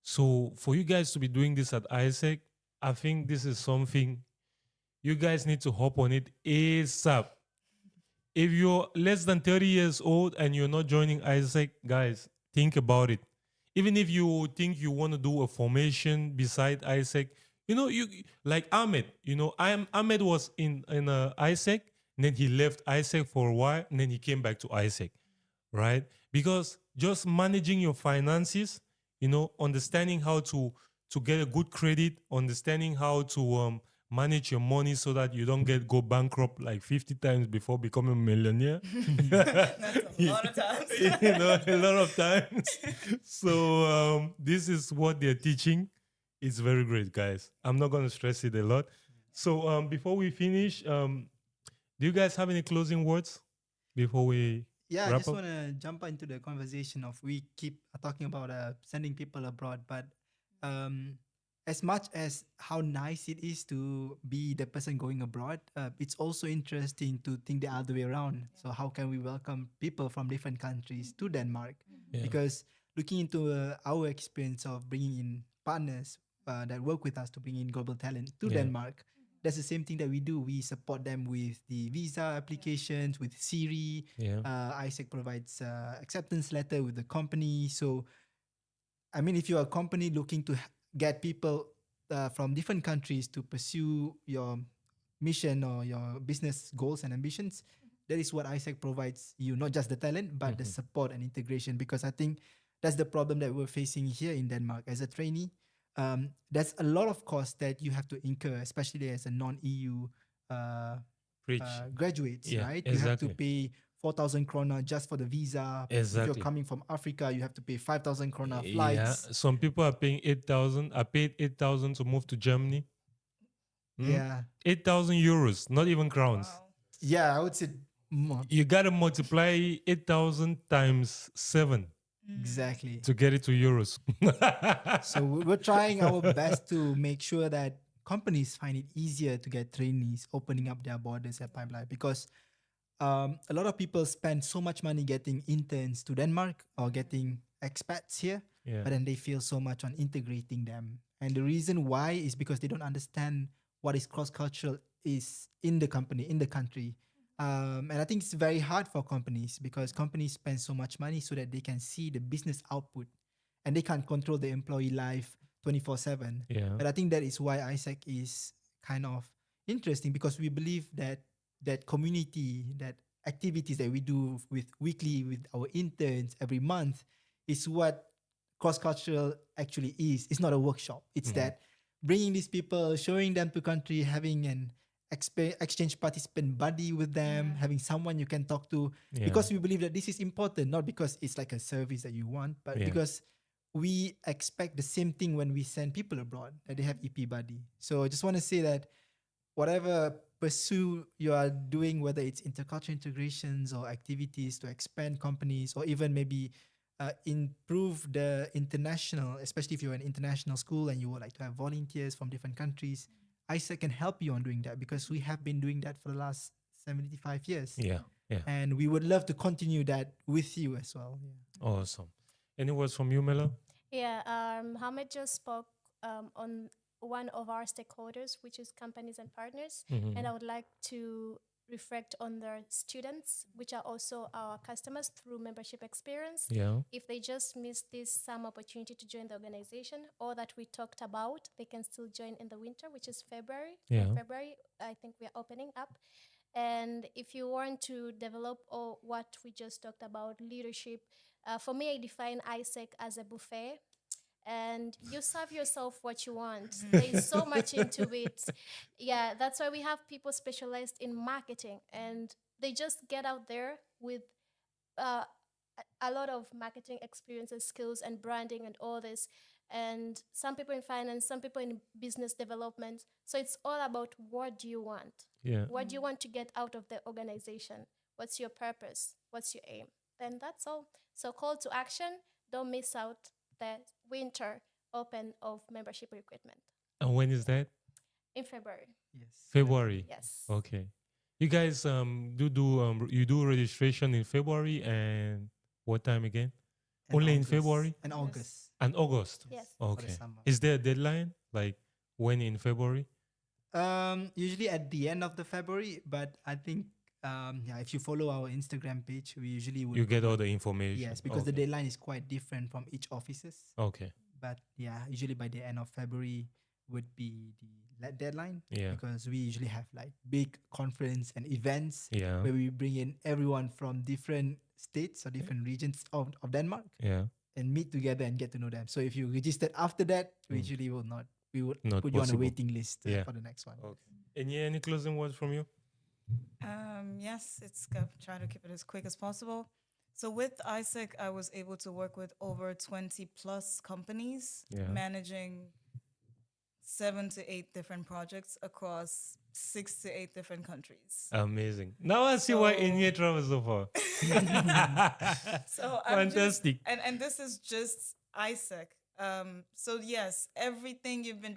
So for you guys to be doing this at AIESEC, I think this is something you guys need to hop on it ASAP. If you're less than 30 years old and you're not joining AIESEC, guys, think about it. Even if you think you want to do a formation beside AIESEC, you like Ahmed. Ahmed was in AIESEC, and then he left AIESEC for a while, and then he came back to AIESEC, right? Because just managing your finances, understanding how to get a good credit, understanding how to manage your money so that you don't go bankrupt like 50 times before becoming a millionaire. That's a lot of times. A lot of times. So this is what they're teaching. It's very great, guys. I'm not going to stress it a lot. So before we finish, do you guys have any closing words before we Yeah, I wrap just up? want to jump into the conversation of we keep talking about sending people abroad, but as much as how nice it is to be the person going abroad, it's also interesting to think the other way around. So how can we welcome people from different countries to Denmark? Yeah. Because looking into our experience of bringing in partners that work with us to bring in global talent to Yeah. Denmark, that's the same thing that we do. We support them with the visa applications, with Siri. Yeah. AIESEC provides acceptance letter with the company. So, I mean, if you're a company looking to get people from different countries to pursue your mission or your business goals and ambitions, that is what AIESEC provides you, not just the talent, but the support and integration. Because I think that's the problem that we're facing here in Denmark as a trainee. There's a lot of costs that you have to incur, especially as a non-EU Preach. graduates, Yeah, right? You have to exactly. pay 4,000 krona just for the visa. If Exactly. you're coming from Africa, you have to pay 5,000 krona Yeah. flights. Some people are paying 8,000. I paid 8,000 to move to Germany. Yeah. 8,000 euros, not even crowns. Wow. Yeah, I would say more. You gotta multiply 8,000 times 7 Exactly. to get it to euros. So we're trying our best to make sure that companies find it easier to get trainees opening up their borders at pipeline, because a lot of people spend so much money getting interns to Denmark or getting expats here, Yeah. but then they feel so much on integrating them. And the reason why is because they don't understand what is cross-cultural is in the company, in the country. And I think it's very hard for companies because companies spend so much money so that they can see the business output and they can't control the employee life 24/7. Yeah. But I think that is why AIESEC is kind of interesting, because we believe that community, that activities that we do with weekly with our interns every month is what cross-cultural actually is. It's not a workshop. It's that bringing these people, showing them to country, having an exchange participant buddy with them, having someone you can talk to, Yeah. because we believe that this is important, not because it's like a service that you want, but Yeah. because we expect the same thing when we send people abroad, that they have EP buddy. So I just want to say that whatever pursue you are doing, whether it's intercultural integrations or activities to expand companies, or even maybe improve the international, especially if you're an international school and you would like to have volunteers from different countries, AIESEC can help you on doing that, because we have been doing that for the last 75 years. Yeah. Yeah. And we would love to continue that with you as well. Yeah. Awesome. Any words from you, Mela? Yeah, Ahmed just spoke on one of our stakeholders, which is companies and partners. And I would like to reflect on their students, which are also our customers through membership experience. Yeah. If they just miss this summer opportunity to join the organization, or that we talked about, they can still join in the winter, which is February. Yeah. In February, I think we are opening up. And if you want to develop or what we just talked about, leadership, for me, I define ISEC as a buffet. And you serve yourself what you want. There is so much into it. Yeah, that's why we have people specialized in marketing, and they just get out there with uh, a lot of marketing experiences, skills, and branding, and all this. And some people in finance, some people in business development. So it's all about what do you want? Yeah. What do you want to get out of the organization? What's your purpose? What's your aim? Then that's all. So, call to action, don't miss out the winter open of membership recruitment And when is that? in February. Yes. February. Yes. Okay. You guys you do registration in February, and what time again? And Only in August. February And August. and August. Yes. For the Okay. summer. Is there a deadline? Like when in February? Usually at the end of the February, but I think yeah, if you follow our Instagram page, we usually would You get all put- the information. yes, because the Okay. deadline is quite different from each offices. Okay. But yeah, usually by the end of February would be the deadline. Yeah. Because we usually have like big conference and events Yeah. where we bring in everyone from different states or different regions of Denmark Yeah. and meet together and get to know them. So if you registered after that, we Mm. usually will not. We would Not put you on a possible. waiting list Yeah. for the next one. Okay. Any closing words from you? Yes, it's gonna try to keep it as quick as possible. So with ISEC, I was able to work with over 20 plus companies, Yeah. managing 7 to 8 different projects across 6 to 8 different countries. Amazing. Now I see why So- Inye travels so far. So I'm Fantastic. and this is just ISEC. So yes, everything you've been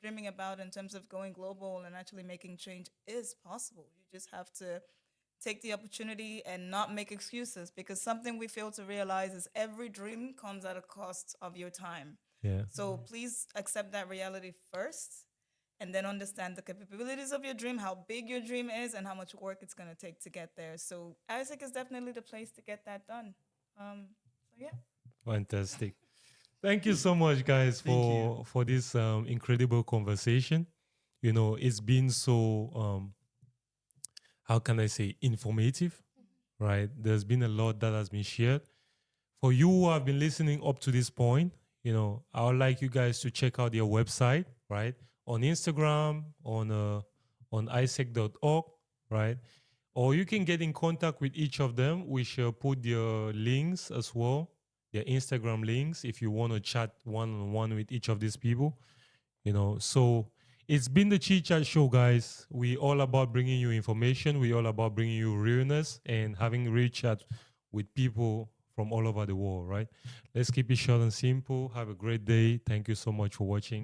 dreaming about in terms of going global and actually making change is possible. You just have to take the opportunity and not make excuses, because something we fail to realize is every dream comes at a cost of your time. Yeah. So please accept that reality first, and then understand the capabilities of your dream, how big your dream is, and how much work it's going to take to get there. So ISEC is definitely the place to get that done. So yeah. Fantastic. Thank you so much, guys, Thank for this incredible conversation. You know, it's been so how can I say, informative, right? There's been a lot that has been shared. For you who have been listening up to this point, you know, I would like you guys to check out their website, right? On Instagram, on AIESEC.org, right? Or you can get in contact with each of them. We shall put their links as well, their Instagram links, if you want to chat one-on-one with each of these people, you know. So it's been the Chit Chat Show, guys. We all about bringing you information. We all about bringing you realness and having real chat with people from all over the world, right? Let's keep it short and simple. Have a great day. Thank you so much for watching.